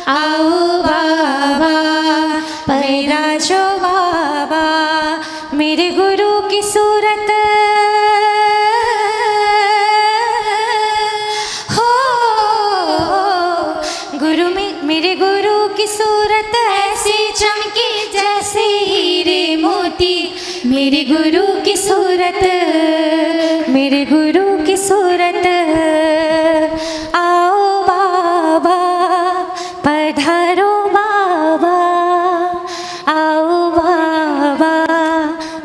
आओ बाबा विराजो बाबा मेरे गुरु की सूरत हो गुरु में मेरे गुरु की सूरत ऐसी चमकी जैसे हीरे मोती मेरे गुरु की सूरत मेरे गुरु की सूरत आओ बाबा पधारो बाबा आओ बाबा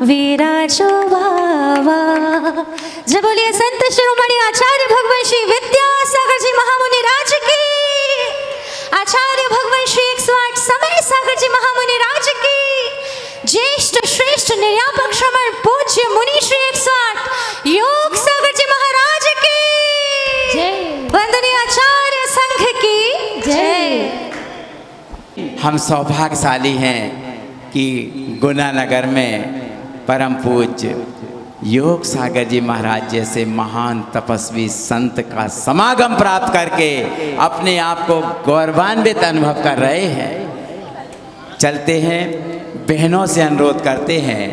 विराजो बाबा। जय बोलिए संत शिरोमणि आचार्य भगवान श्री विद्यासागर जी महामुनि राज की, आचार्य भगवान श्री 108 समय सागर जी महामुनि राज की, ज्येष्ठ श्रेष्ठ निर्यापक श्रमण पूज्य मुनि श्री 108 योग सागर जी महाराज की जय, वंदनीय आचार्य संघ की जय। हम सौभाग्यशाली हैं कि गुना नगर में परम पूज्य योग सागर जी महाराज जैसे महान तपस्वी संत का समागम प्राप्त करके अपने आप को गौरवान्वित अनुभव कर रहे हैं। चलते हैं, बहनों से अनुरोध करते हैं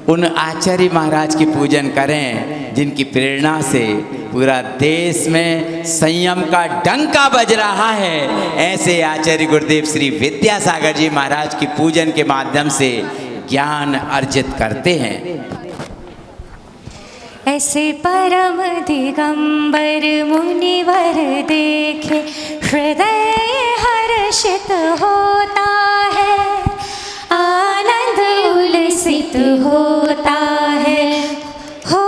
उन आचार्य महाराज की पूजन करें जिनकी प्रेरणा से पूरा देश में संयम का डंका बज रहा है। ऐसे आचार्य गुरुदेव श्री विद्यासागर जी महाराज की पूजन के माध्यम से ज्ञान अर्जित करते हैं। ऐसे परम दिगंबर मुनिवर देखे हृदय हर्षित होता है, आनंद उल्लसित होता है। हो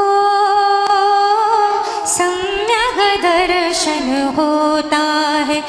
सम्यक दर्शन होता है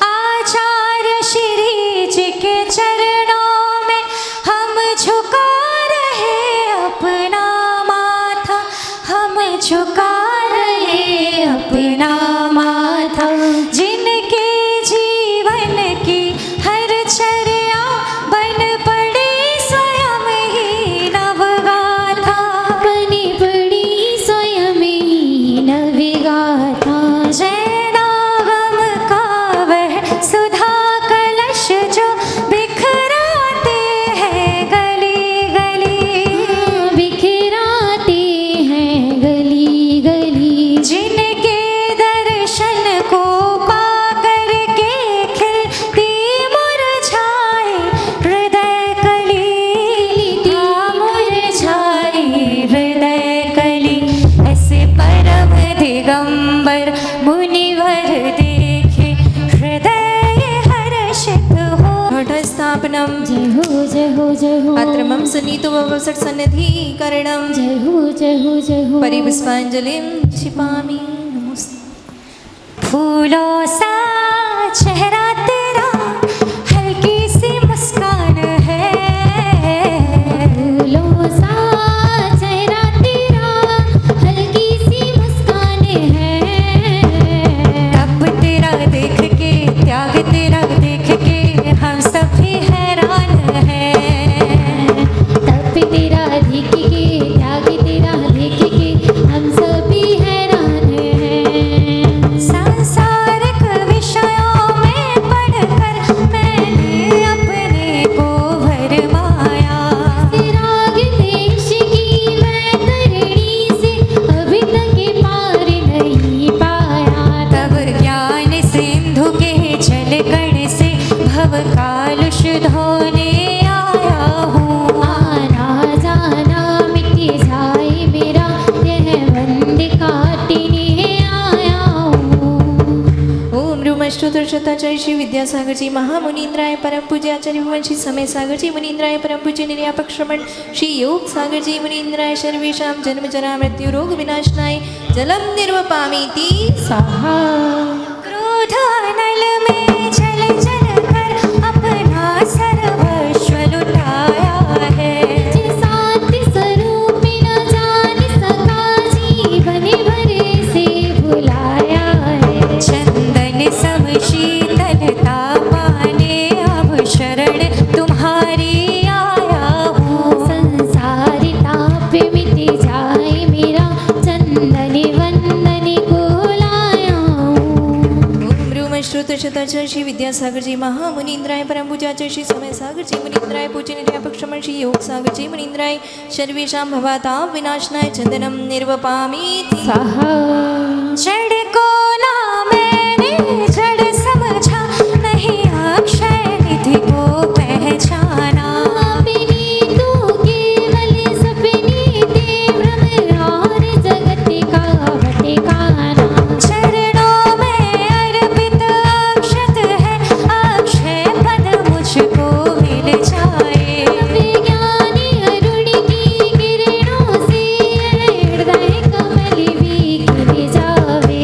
आचार्य श्री जी के चरणों में हम झुका रहे अपना माथा, हम झुका रहे अपना माथा। जिनके जीवन की हर चर्या बन पड़ी स्वयं ही नवगाथा, बनी पड़ी स्वयं ही नवगाथा। जैनागम का वह सुधा कलश जो बिखराते हैं गली गली, बिखराते हैं गली गली। जिनके दर्शन को पा करके खिलती मुरझाए हृदय कली, मुरझाए हृदय कली। ऐसे परम दिगंबर मुनिवर देखे हृदय हर्षित हो। घटस्थापनम जय हो जय हो जय हो। अत्र मम सन्निहितो ववसत् सन्निधिकरणं जय हो जय हो जय हो। परिपुष्पांजलिं क्षिपामि नमोस्तु। फूलों सा चेहरा तेरा हल्की सी मुस्कान है, फूलों सा चेहरा तेरा हल्की सी मुस्कान है। तप तेरा देख के त्याग तेरा देख के हम सब भी हैरान हैं। तप तेरा देख के त्याग तेरा देख के हम सभी हैरान हैं। सांसारिक विषयों में पढ़कर मैंने अपने को भरमाया, राग देश की मैं तरणी से अभी तक पार नहीं पाया। तब ज्ञान सिंधु के जल कण से भव कालुष धोने आया हूँ। आना जाना मिट जाए मेरा यह बंद काटने आया हूँ। ओम रूमष्टोत्तरशताचार्य श्री विद्यासागर जी महामुनीन्द्राय परम पूज्य आचार्य भगवान श्री समय सागर जी मुनीन्द्राय परम पूज्य निर्यापक श्रमण श्री योग सागर जी मुनीन्द्राय सर्वेषां जन्म जरा मृत्यु रोग विनाशनाय जलम निर्वपामीति स्वाहा। क्रोध अनल में जल जल कर अपना सर्वस्व लुटाया है। शांति स्वरूप न जान सका जीवन भर से भुलाया है। चंदन सम शीतलता पाने अब शरण तुम्हारी आया हूँ। संसार ताप मिट जाए मेरा चंदन वंदन को लाया हूँ। श्रुत शताचार्य श्रमण श्री विद्यासागर जी महामुनीन्द्राय परम पूज्याचार्य श्री समय सागर जी मुनीन्द्राय पूज्य निर्यापक श्रमण श्री योग सागर जी मुनीन्द्राय सर्वेषां भवतां विनाशनाय चंदनम निर्वपामि स्वाहा जड़ को ना मैंने जड़ समझा, नहीं अक्षय निधि को पहचाना। अपनी तू केवल सपनी ते भ्रम और जगत का भटकाना। चरणों में अर्पित अक्षत है, अक्षय पद मुझको मिल जाए। विज्ञानी अरुण की किरणों से हृदय कमल भी खिल जावे।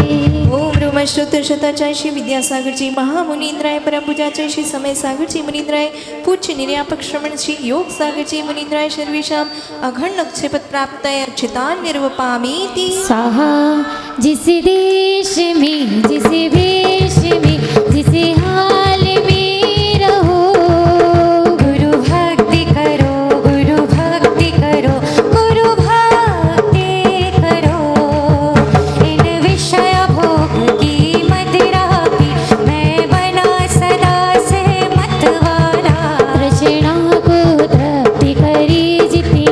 ओम रूम श्रुत शताचार्य श्री विद्यासागर जी महामुनीन्द्राय परम पूज्याचार्य श्री समय सागर जी मुनीन्द्राय पूज्य निर्यापक श्रमण श्री योग सागर जी मुनीन्द्राय सर्वेषां अखंड अक्षयपद प्राप्तये अक्षतान् निर्वपामीति। स्वाहा जिस देश में जिस वेश में जिस हाल में रहो, गुरु भक्ति करो, गुरु भक्ति करो, गुरु भक्ति करो। इन विषय भोग की मदिरा पी मैं बना सदा से मतवाला। तृष्णा को तृप्ति करी जितनी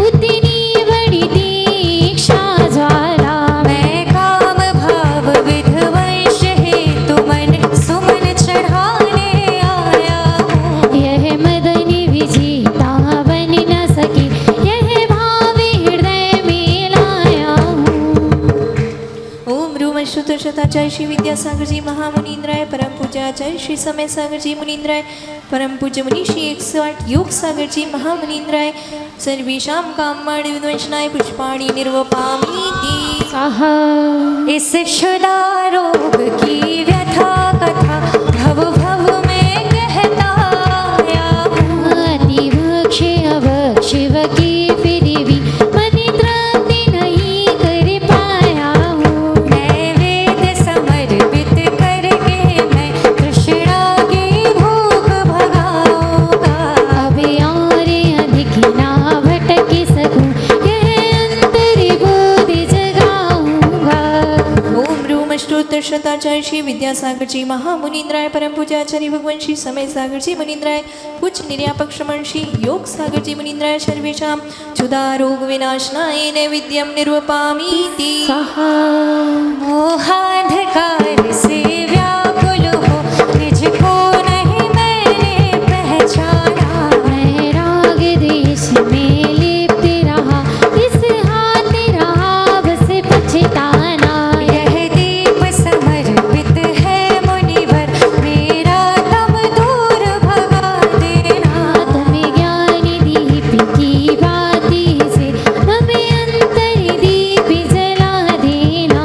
उतनी बड़ी दीक्षा ज्वाला। मैं काम भाव विध्वंस हेतु मन सुमन चढ़ाने आया हूँ। यह मदनी विजेता बन न सकी, यह भाव हृदय में लाया हूँ। ओम रूम श्रुत शताचार्य श्री विद्यासागर जी महामुनीन्द्राय परम पूज्याचार्य श्री समय सागर जी मुनीन्द्राय परम पूज्य मुनि श्री 108 योग सागर जी महामुनीन्द्राय सर्वेषां कामाणि विनाशनाय पुष्पाणि निर्वपामीति। स्वाहा इस क्षुधा रोग की व्यथा कथा भव भव में कहता आया हूँ। अति भक्ष अभक्ष की फिर भी मन तृप्ति नहीं कर पाया हूँ। मैं वेद समर्पित करके मैं तृष्णा की भूख भगाऊंगा। अब और अधिक ना भटक सकूं, यह अंतर बोध जगाऊंगा। ओम रूम श्रुत शताचार्य श्री विद्यासागर जी महामुनीन्द्राय परम पूज्याचार्य भगवान श्री समय सागर जी मुनीन्द्राय पूज्य निर्यापक श्रमण श्री योग सागर जी मुनीन्द्राय सर्वेषां क्षुधा रोग विनाशनाय नैवेद्यं निर्वपामीति। स्वाहा मोहांधकार से व्याकुल हो निजको नहीं मैंने पहचाना। मैं राग देश में लिप्त रहा, इस हाथ रहा बस पछताना। यह दीप समर्पित है मुनिवर, मेरा तम दूर भगा देना। आत्मज्ञानी दीप की बाती से हमें अंतर दीप जला देना।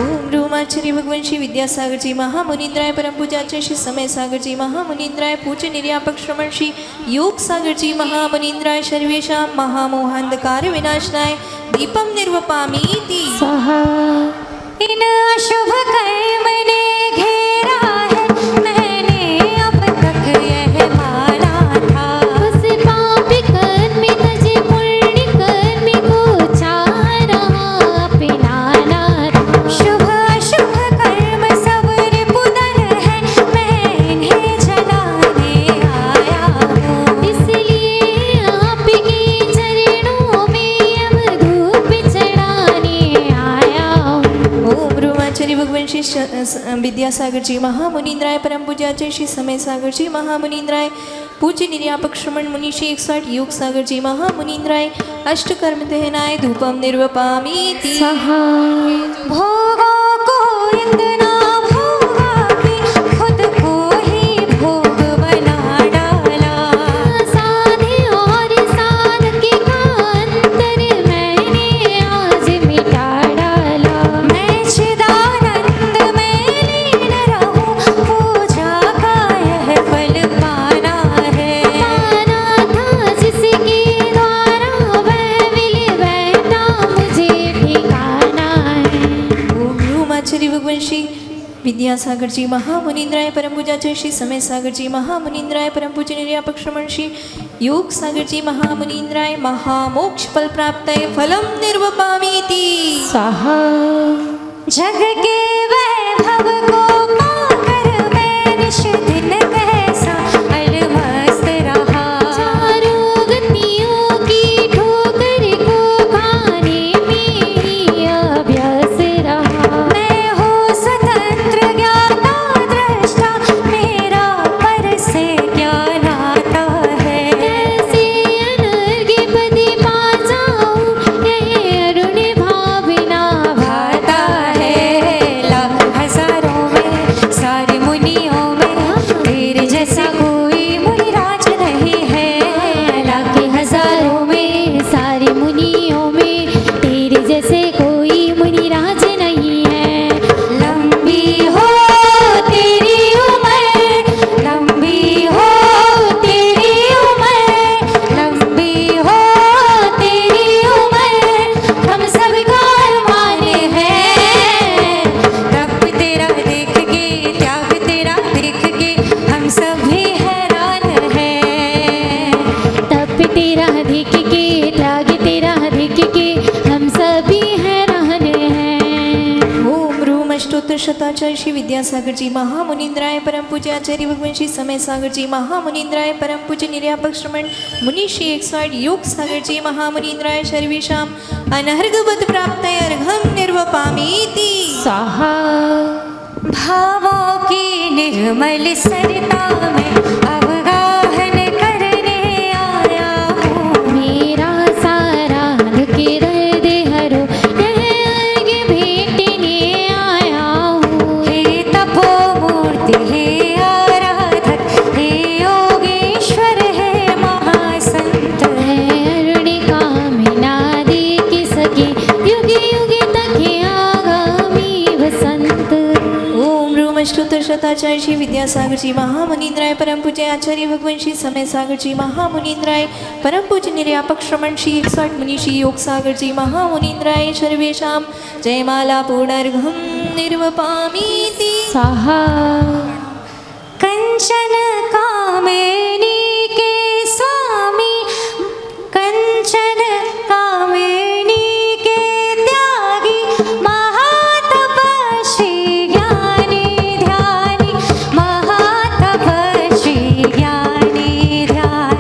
ओम रूमाचार्य भगवान श्री विद्यासागर जी महामुनीन्द्राय परम पूज्याचार्य श्री समय सागर जी महामुनीन्द्राय पूज्य निर्यापक श्रमण श्री योग सागर जी महामुनीन्द्राय सर्वेषां महामोहांधकार विनाशनाय दीपम निर्वपामीति। स्वाहा इन अशुभ कर्म ने घेरा है, मैंने अब तक यह माना था। उस पाप कर्म तज पुण्य कर्म को चाह रहा अपनाना था। शुभ अशुभ कर्म सब रिपुदन है, मैं इन्हें जलाने आया हूँ। इसलिए आपके चरणों में अब धूप चढ़ाने आया हूँ। ओम रूमाचार्य भगवान श्री विद्यासागर जी महामुनीन्द्राय परम पूज्याचार्य श्री समय सागर जी महामुनीन्द्राय पूज्य निर्यापक श्रमण मुनि श्री 108 योग सागर जी महामुनीन्द्राय अष्टकर्म दहनाय धूपम निर्वपामीति। स्वाहा भोगों को इतना भोगा कि खुद को ही भोग बना डाला। साधे और साधक का अंतर मैंने आज मिटा डाला। मैं चिदानंद में लीन रहूं, पूजा का यह फल पाना है। पाना था जिसके द्वारा वह मिल बैठा मुझे ठिकाना है। ओम रूमाचार्य भगवान श्री विद्यासागर जी महामुनीन्द्राय परम पूज्याचार्य श्री समय सागर जी महामुनीन्द्राय परम पूज्य निर्यापक श्रमण श्री योग सागर जी महामुनीन्द्राय महामोक्ष फल प्राप्तये फलम निर्वपामीति। स्वाहा जग के वैभव को पाकर मैं शताचार्य श्री विद्यासागर जी महामुनीन्द्राय परम पूज्य आचार्य भगवान श्री समय सागर जी महामुनीन्द्राय परम पूज्य निर्यापक श्रमण मुनि श्री 108 योग सागर जी महामुनीन्द्राय सर्वेषाम अनर्घवत प्राप्तये अर्घं निर्वपामीति स्वाहा। भावों की निर्मल सरता में अवगाहन करने आया हूँ। मेरा सारा दुख दर्द हरो यह अर्घ भेटने आया हूँ। हे तपोमूर्ति हे आराधक हे योगेश्वर हे महासंत है अरुणिका में ना देख सके युग युग तक है आगामी वसंत। ओम रूम अष्टोत्तर शताचार्य श्री विद्यासागर जी महामुनीन्द्राय परम पूज्य आचार्य भगवान श्री समय सागर जी महामुनीन्द्राय परम पूज्य निर्यापक श्रमण श्री 108 मुनि श्री योग सागर जी महामुनीन्द्राय सर्वेषां जयमाला पूर्णार्घं निर्वपामीति स्वाहा। कंचन कामिनी के स्वामी कंचन कामिनी के त्यागी महातपस्वी ज्ञानी ध्यानी महातपस्वी ज्ञानी ध्यान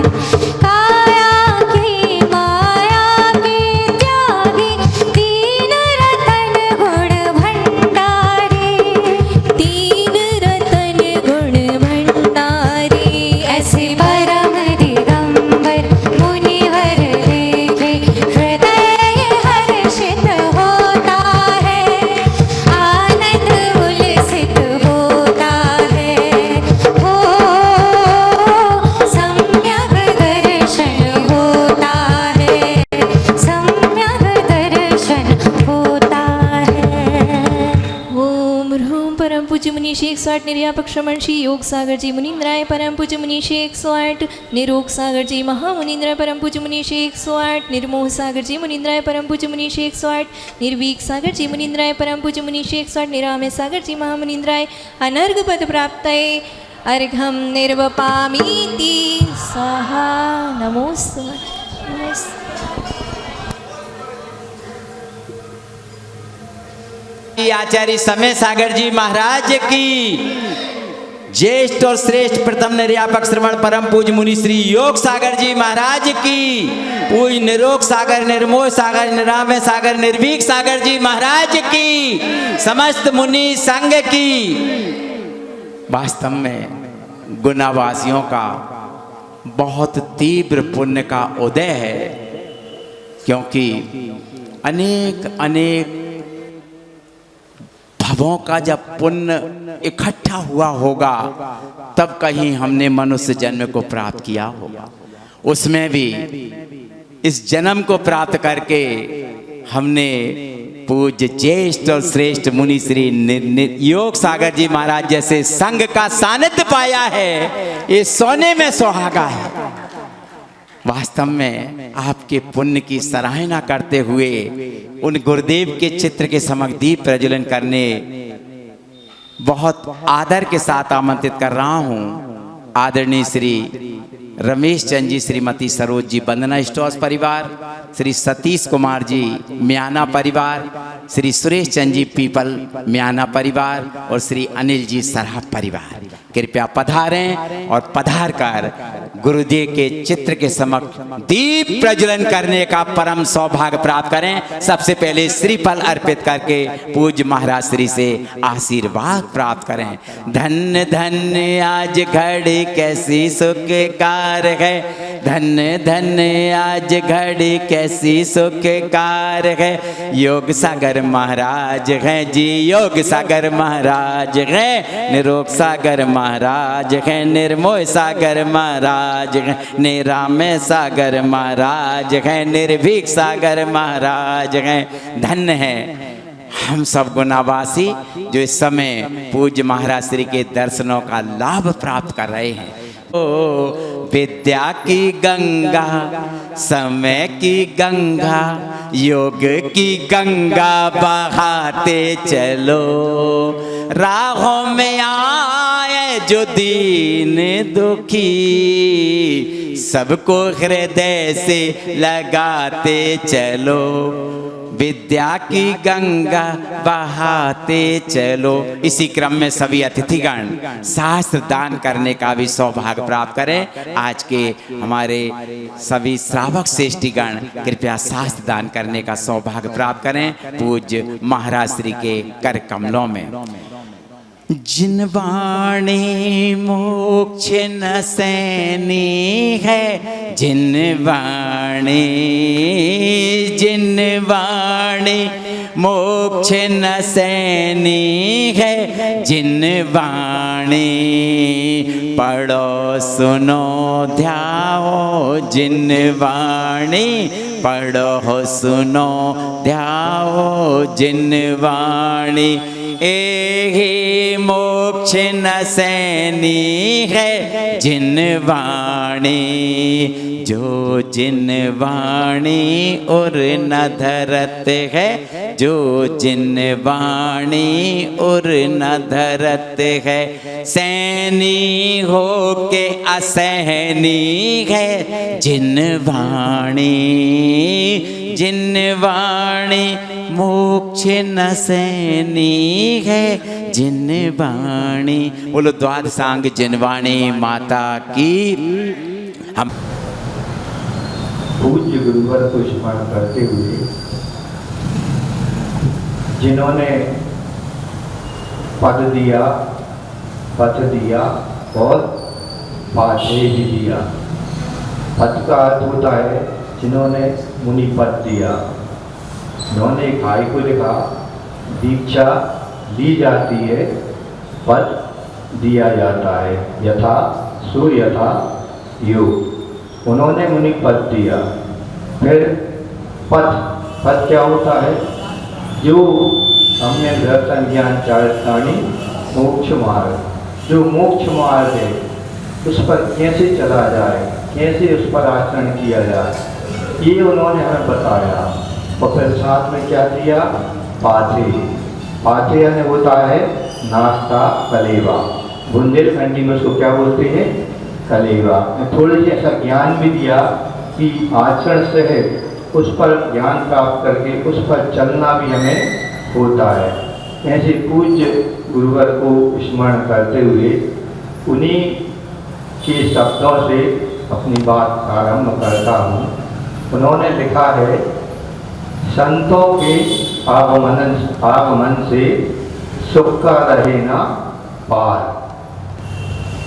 काया की माया के त्यागी तीन रतन गुण भंडारी तीन रतन गुण भंडारी ऐसे परम दिगंबर मुनिवर देखे हृदय हर्षित होता है आनंद उल्लसित होता है हो सम्यक दर्शन होता है सम्यक दर्शन होता है। ओम ह्रूम परम पूज्य मुनि श्री 108 निर्यापक श्रमण श्री योग सागर जी मुनीन्द्राय परम पूज्य मुनि श्री 108 निरोग सागर जी महामुनीन्द्राय परम पूज्य मुनि श्री 108 निर्मोह सागर जी मुनीन्द्राय परम पूज्य मुनि श्री 108 निर्वीक सागर जी मुनीन्द्राय परम पूज्य मुनि श्री 108 निरामय सागर जी महामुनीन्द्राय अनर्घ पद प्राप्तये अर्घं निर्वपामीति स्वाहा। नमोस्तु आचार्य समय सागर जी महाराज की ज्येष्ठ और श्रेष्ठ प्रथम निर्यापक श्रवण परम पूज्य मुनि श्री योग सागर जी महाराज की पूज्य निरोग सागर निर्मोह सागर निरामय सागर निर्भीक सागर जी महाराज की समस्त मुनि संघ की। वास्तव में गुनावासियों का बहुत तीव्र पुण्य का उदय है, क्योंकि अनेक अनेक भवों का जब पुण्य इकट्ठा हुआ होगा तब कहीं हमने मनुष्य जन्म को प्राप्त किया होगा। उसमें भी इस जन्म को प्राप्त करके हमने पूज्य ज्येष्ठ और श्रेष्ठ मुनि श्री योग सागर जी महाराज जैसे संघ का सानिध्य पाया है। ये सोने में सुहागा है। वास्तव में आपके पुण्य की सराहना करते हुए उन गुरुदेव के चित्र के समक्ष दीप प्रज्वलन करने बहुत आदर के साथ आमंत्रित कर रहा हूँ। आदरणीय श्री रमेश चंद जी, श्रीमती सरोज जी वंदना स्टॉस परिवार, श्री सतीश कुमार जी म्याना परिवार, श्री सुरेश चंद जी पीपल म्याना परिवार और श्री अनिल जी सरहा परिवार कृपया पधारें और पधार कर गुरुदेव के चित्र के समक्ष दीप प्रज्वलन करने का परम सौभाग्य प्राप्त करें। सबसे पहले श्रीफल अर्पित करके पूज्य महाराज श्री से आशीर्वाद प्राप्त करें। धन्य धन्य आज घड़ी कैसी सुखकार है, धन्य धन्य आज घड़ी कैसी सुखकार है। योग सागर महाराज हैं जी, योग सागर महाराज हैं, निरोग सागर महाराज हैं, निर्मोह सागर महाराज हैं, निरामय सागर महाराज हैं, निर्भीक सागर महाराज हैं। धन्य है हम सब गुनावासी जो इस समय पूज्य महाराज श्री के दर्शनों का लाभ प्राप्त कर रहे हैं। ओ विद्या की गंगा, समय की गंगा, योग की गंगा बहाते चलो। राहों में आए जो दीन दुखी, सबको हृदय से लगाते चलो। विद्या की गंगा बहाते चलो। इसी क्रम में सभी अतिथिगण शास्त्र दान करने का भी सौभाग्य प्राप्त करें। आज के हमारे सभी श्रावक श्रेष्ठीगण कृपया शास्त्र दान करने का सौभाग्य प्राप्त करें पूज्य महाराज श्री के कर कमलों में। जिन वाणी मोक्ष न सैनी है, जिन वाणी मोक्ष न सैनी है, जिन वाणी पढ़ो सुनो ध्याओ, जिन वाणी पढ़ो सुनो ध्याओ, जिन वाणी एहि मोक्ष न सैनी है, जिन वाणी जो जिन वाणी उर न धरत है, जो जिन वाणी उर न धरत है, सैनी हो के असहनी है, जिन वाणी मोक्ष न सैनी है, जिन वाणी। बोलो द्वादशांग जिनवाणी माता की। हम पूज्य गुरुवर को स्मरण करते हुए जिन्होंने पद दिया, पथ दिया और पाठे भी दिया। पद का अर्थ होता है जिन्होंने मुनि पद दिया। उन्होंने भाई को लिखा, दीक्षा ली जाती है, पद दिया जाता है, यथा सो यथा यो। उन्होंने मुनि पद दिया। फिर पद क्या होता है? जो हमने दर्शन ज्ञान चारित्राणी मोक्ष मार्ग, जो मोक्ष मार्ग है उस पर कैसे चला जाए, कैसे उस पर आचरण किया जाए, ये उन्होंने हमें बताया। और फिर साथ में क्या दिया? पाठे यानी होता है नाश्ता, कलेवा। बुंदेलखंडी में उसको क्या बोलते हैं? कलेवा। थोड़ी सी ऐसा ज्ञान भी दिया कि आचरण से है उस पर ज्ञान प्राप्त करके उस पर चलना भी हमें होता है। ऐसे पूज्य गुरुवर को स्मरण करते हुए उन्हीं के शब्दों से अपनी बात आरंभ करता हूँ। उन्होंने लिखा है, संतों के आगमन से सुख का रहे ना पार।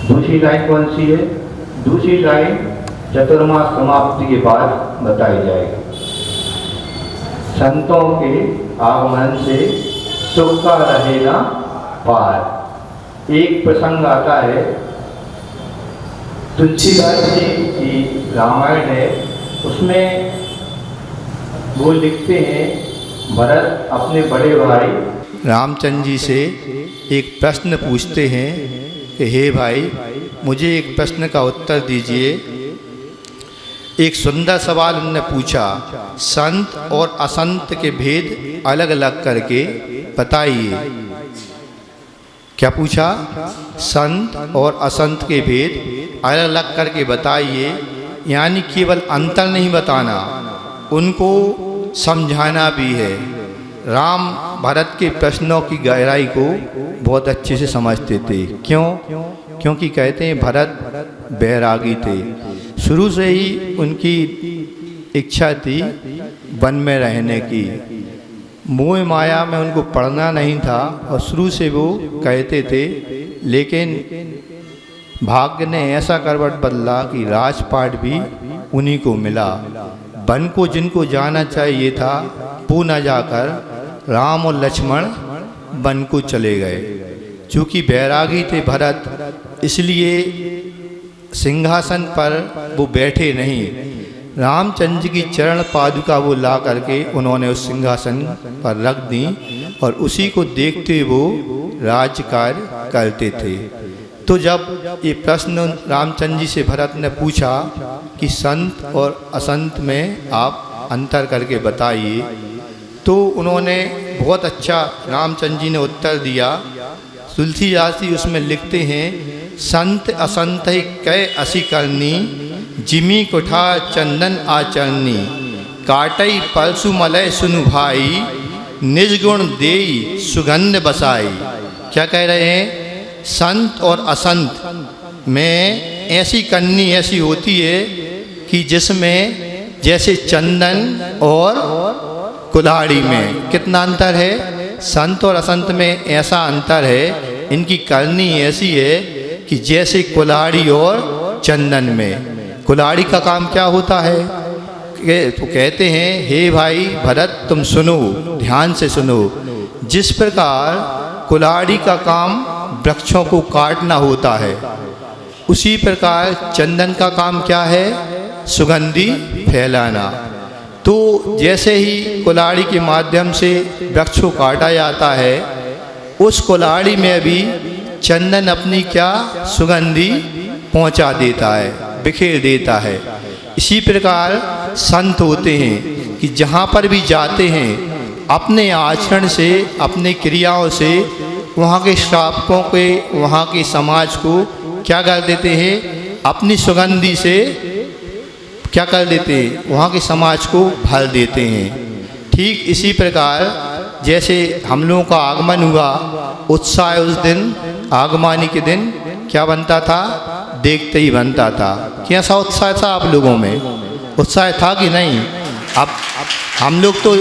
दूसरी लाइन कौन सी है? दूसरी लाइन चतुर्मास समाप्ति के बाद बताई जाएगी। संतों के आगमन से सुख का रहे ना पार। एक प्रसंग आता है, तुलसीदास जी की रामायण है, उसमें वो लिखते हैं, भरत अपने बड़े भाई रामचंद्र जी से एक प्रश्न पूछते हैं कि हे भाई, मुझे एक प्रश्न का उत्तर दीजिए। एक सुंदर सवाल उन्होंने पूछा, संत और असंत के भेद अलग अलग करके बताइए। क्या पूछा? संत और असंत के भेद अलग अलग करके बताइए। यानी केवल अंतर नहीं बताना, उनको समझाना भी है। राम भरत के प्रश्नों की गहराई को बहुत अच्छे से समझते थे। क्यों? क्योंकि कहते हैं भरत बैरागी थे। शुरू से ही उनकी इच्छा थी वन में रहने की। मोह माया में उनको पढ़ना नहीं था और शुरू से वो कहते थे, लेकिन भाग्य ने ऐसा करवट बदला कि राजपाट भी उन्हीं को मिला। वन को जिनको जाना चाहिए था वो न जाकर राम और लक्ष्मण वन को चले गए। चूँकि बैरागी थे भरत, इसलिए सिंहासन पर वो बैठे नहीं। रामचंद्र की चरण पादुका वो ला करके उन्होंने उस सिंहासन पर रख दी और उसी को देखते हुए वो राज्य कार्य करते थे। तो जब ये प्रश्न रामचंद्र जी से भरत ने पूछा कि संत और असंत में आप अंतर करके बताइए, तो उन्होंने बहुत अच्छा रामचंद्र जी ने उत्तर दिया। तुलसीदास जी उसमें लिखते हैं, संत असंत कै असी करनी, जिमी कुठा चंदन आचरनी, काटई परसु मलय सुनु भाई, निज गुण देई सुगंध बसाई। क्या कह रहे हैं? संत और असंत में ऐसी कन्नी ऐसी होती है कि जिसमें जैसे चंदन और कुल्हाड़ी में कितना अंतर है। संत और असंत में ऐसा अंतर है, इनकी करनी ऐसी है कि जैसे कुल्हाड़ी और चंदन में। कुल्हाड़ी का काम क्या होता है? तो कहते हैं, हे भाई भरत तुम सुनो, ध्यान से सुनो। जिस प्रकार कुल्हाड़ी का काम वृक्षों को काटना होता है, उसी प्रकार चंदन का काम क्या है? सुगंधि फैलाना। तो जैसे ही कुल्हाड़ी के माध्यम से वृक्ष को काटा जाता है, उस कुल्हाड़ी में भी चंदन अपनी क्या सुगंधि पहुंचा देता है, बिखेर देता है। इसी प्रकार संत होते हैं कि जहाँ पर भी जाते हैं अपने आचरण से, अपने क्रियाओं से वहाँ के श्रावकों के, वहाँ के समाज को क्या कर देते हैं? अपनी सुगंधि से क्या कर देते हैं? वहाँ के समाज को भर देते हैं। ठीक इसी प्रकार जैसे हम लोगों का आगमन हुआ, उत्साह उस दिन आगमनी के दिन क्या बनता था? देखते ही बनता था। कैसा उत्साह था आप लोगों में? उत्साह था कि नहीं? अब हम लोग तो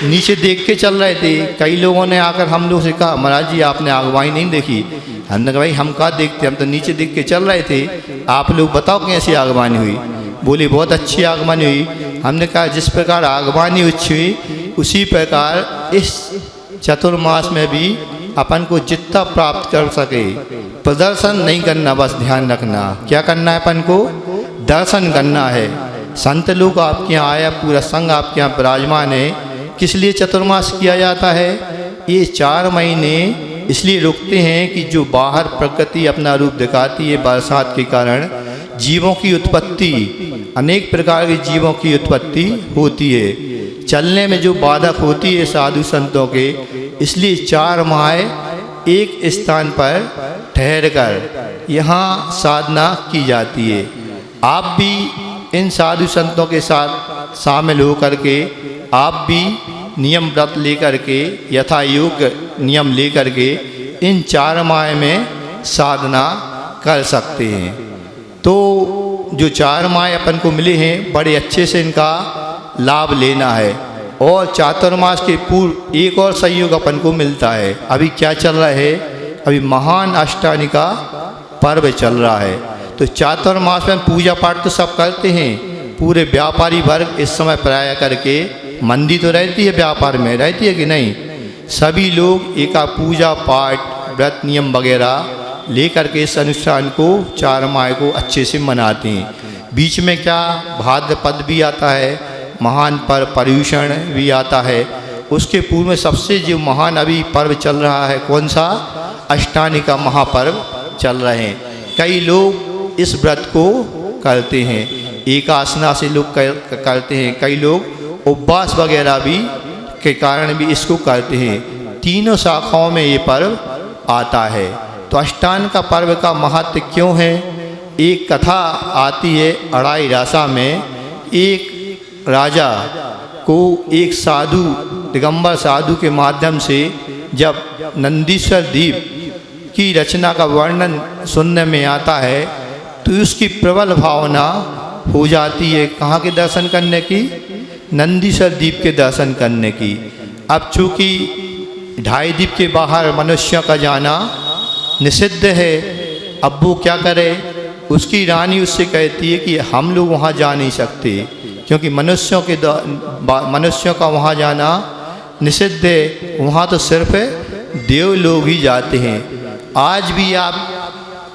नीचे देख के चल रहे थे। कई लोगों ने आकर हम लोग से कहा, महाराज जी आपने आगवानी नहीं देखी। हमने कहा भाई हम कहाँ देखते, हम तो नीचे देख के चल रहे थे, आप लोग बताओ कैसी आगवानी हुई। बोले बहुत अच्छी आगमनी हुई। हमने कहा जिस प्रकार आगमनी अच्छी हुई, उसी प्रकार इस चतुर्मास में भी अपन को जितना प्राप्त कर सके, प्रदर्शन नहीं करना, बस ध्यान रखना। क्या करना है? अपन को दर्शन करना है। संत लोग आपके यहाँ आया, पूरा संघ आपके यहाँ विराजमान है। किस लिए चतुर्मास किया जाता है? ये 4 महीने इसलिए रुकते हैं कि जो बाहर प्रकृति अपना रूप दिखाती है, बरसात के कारण जीवों की उत्पत्ति, अनेक प्रकार के जीवों की उत्पत्ति होती है। चलने में जो बाधक होती है साधु संतों के, इसलिए 4 माह एक स्थान पर ठहर कर यहाँ साधना की जाती है। आप भी इन साधु संतों के साथ शामिल होकर के आप भी नियम व्रत लेकर के, यथा योग्य नियम लेकर के इन 4 माह में साधना कर सकते हैं। तो जो 4 माह अपन को मिले हैं, बड़े अच्छे से इनका लाभ लेना है। और चातुर्मास के पूर्व एक और संयोग अपन को मिलता है। अभी क्या चल रहा है? अभी महान अष्टमी का पर्व चल रहा है। तो चातुर्मास में पूजा पाठ तो सब करते हैं। पूरे व्यापारी वर्ग इस समय प्राय करके, मंदी तो रहती है व्यापार में, रहती है कि नहीं? सभी लोग एका पूजा पाठ व्रत नियम वगैरह लेकर के इस अनुष्ठान को 4 माह को अच्छे से मनाते हैं। बीच में क्या भाद्रपद भी आता है, महान पर्व पर्युषण भी आता है। उसके पूर्व में सबसे जो महान अभी पर्व चल रहा है, कौन सा? अष्टमी का महापर्व चल रहे हैं। कई लोग इस व्रत को करते हैं, एकासना से लोग करते हैं। कई लोग उपवास वगैरह भी के कारण भी इसको करते हैं। तीनों शाखाओं में ये पर्व आता है। तो अष्टांग का पर्व का महत्व क्यों है? एक कथा आती है अड़ाई रासा में। एक राजा को एक साधु, दिगंबर साधु के माध्यम से जब नंदीश्वर द्वीप की रचना का वर्णन सुनने में आता है, तो उसकी प्रबल भावना हो जाती है कहाँ के दर्शन करने की? नंदीश्वर द्वीप के दर्शन करने की। अब चूँकि 2.5 द्वीप के बाहर मनुष्यों का जाना निषिद्ध है, अब वो क्या करे? उसकी रानी उससे कहती है कि हम लोग वहाँ जा नहीं सकते, क्योंकि मनुष्यों का वहाँ जाना निषिद्ध है। वहाँ तो सिर्फ देव लोग ही जाते हैं। आज भी आप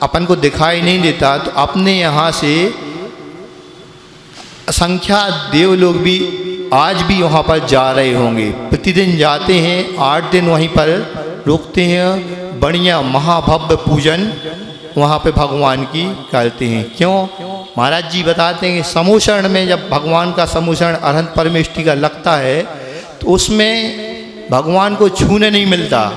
अपन को दिखाई नहीं देता, तो अपने यहाँ से असंख्या देव लोग भी आज भी वहाँ पर जा रहे होंगे। प्रतिदिन जाते हैं, 8 दिन वहीं पर रुकते हैं, बढ़िया महाभव्य पूजन वहाँ पे भगवान की करते हैं। क्यों? महाराज जी बताते हैं कि समूषण में जब भगवान का समूषण अनंत परमेष्टि का लगता है, तो उसमें भगवान को छूने नहीं मिलता।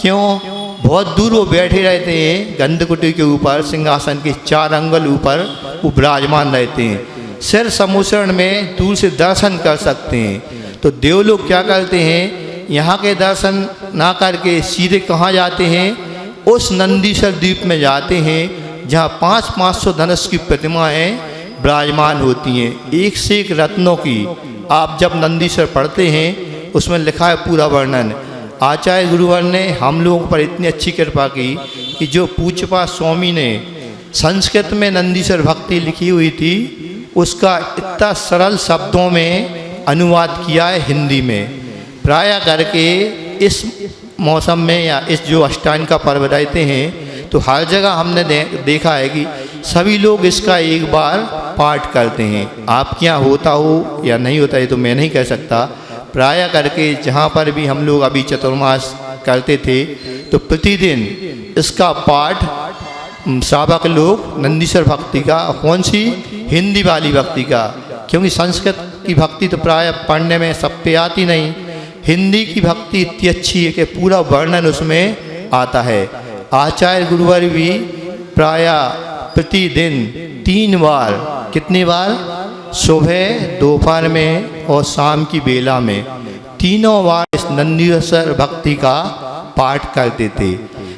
क्यों? बहुत दूर वो बैठे रहते हैं, गंधकुटी के ऊपर सिंहासन के 4 अंगल ऊपर वो विराजमान रहते हैं। सिर समूसरण में दूर से दर्शन कर सकते हैं। तो देव लोग क्या करते हैं, यहाँ के दर्शन ना करके सीधे कहाँ जाते हैं, उस नंदीश्वर द्वीप में जाते हैं जहाँ 500 धनुष की प्रतिमाएँ विराजमान होती हैं, एक से एक रत्नों की। आप जब नंदीश्वर पढ़ते हैं उसमें लिखा है पूरा वर्णन। आचार्य गुरुवर ने हम लोगों पर इतनी अच्छी कृपा की कि जो पूज्यपाद स्वामी ने संस्कृत में नंदीश्वर भक्ति लिखी हुई थी उसका इतना सरल शब्दों में अनुवाद किया है हिंदी में। प्रायः करके इस मौसम में या इस जो अष्टांग का पर्व रहते हैं तो हर जगह हमने देखा है कि सभी लोग इसका एक बार पाठ करते हैं। आपके यहाँ होता हो या नहीं होता ये तो मैं नहीं कह सकता। प्रायः करके जहाँ पर भी हम लोग अभी चतुर्मास करते थे तो प्रतिदिन इसका पाठ श्रावक लोग नंदीश्वर भक्ति का, कौन सी, हिंदी वाली भक्ति का, क्योंकि संस्कृत की भक्ति तो प्रायः पढ़ने में सब पे आती नहीं। हिंदी की भक्ति इतनी अच्छी है कि पूरा वर्णन उसमें आता है। आचार्य गुरुवर भी प्रायः प्रतिदिन 3 बार, कितनी बार, सुबह, दोपहर में और शाम की बेला में, तीनों बार इस नंदीश्वर भक्ति का पाठ करते थे।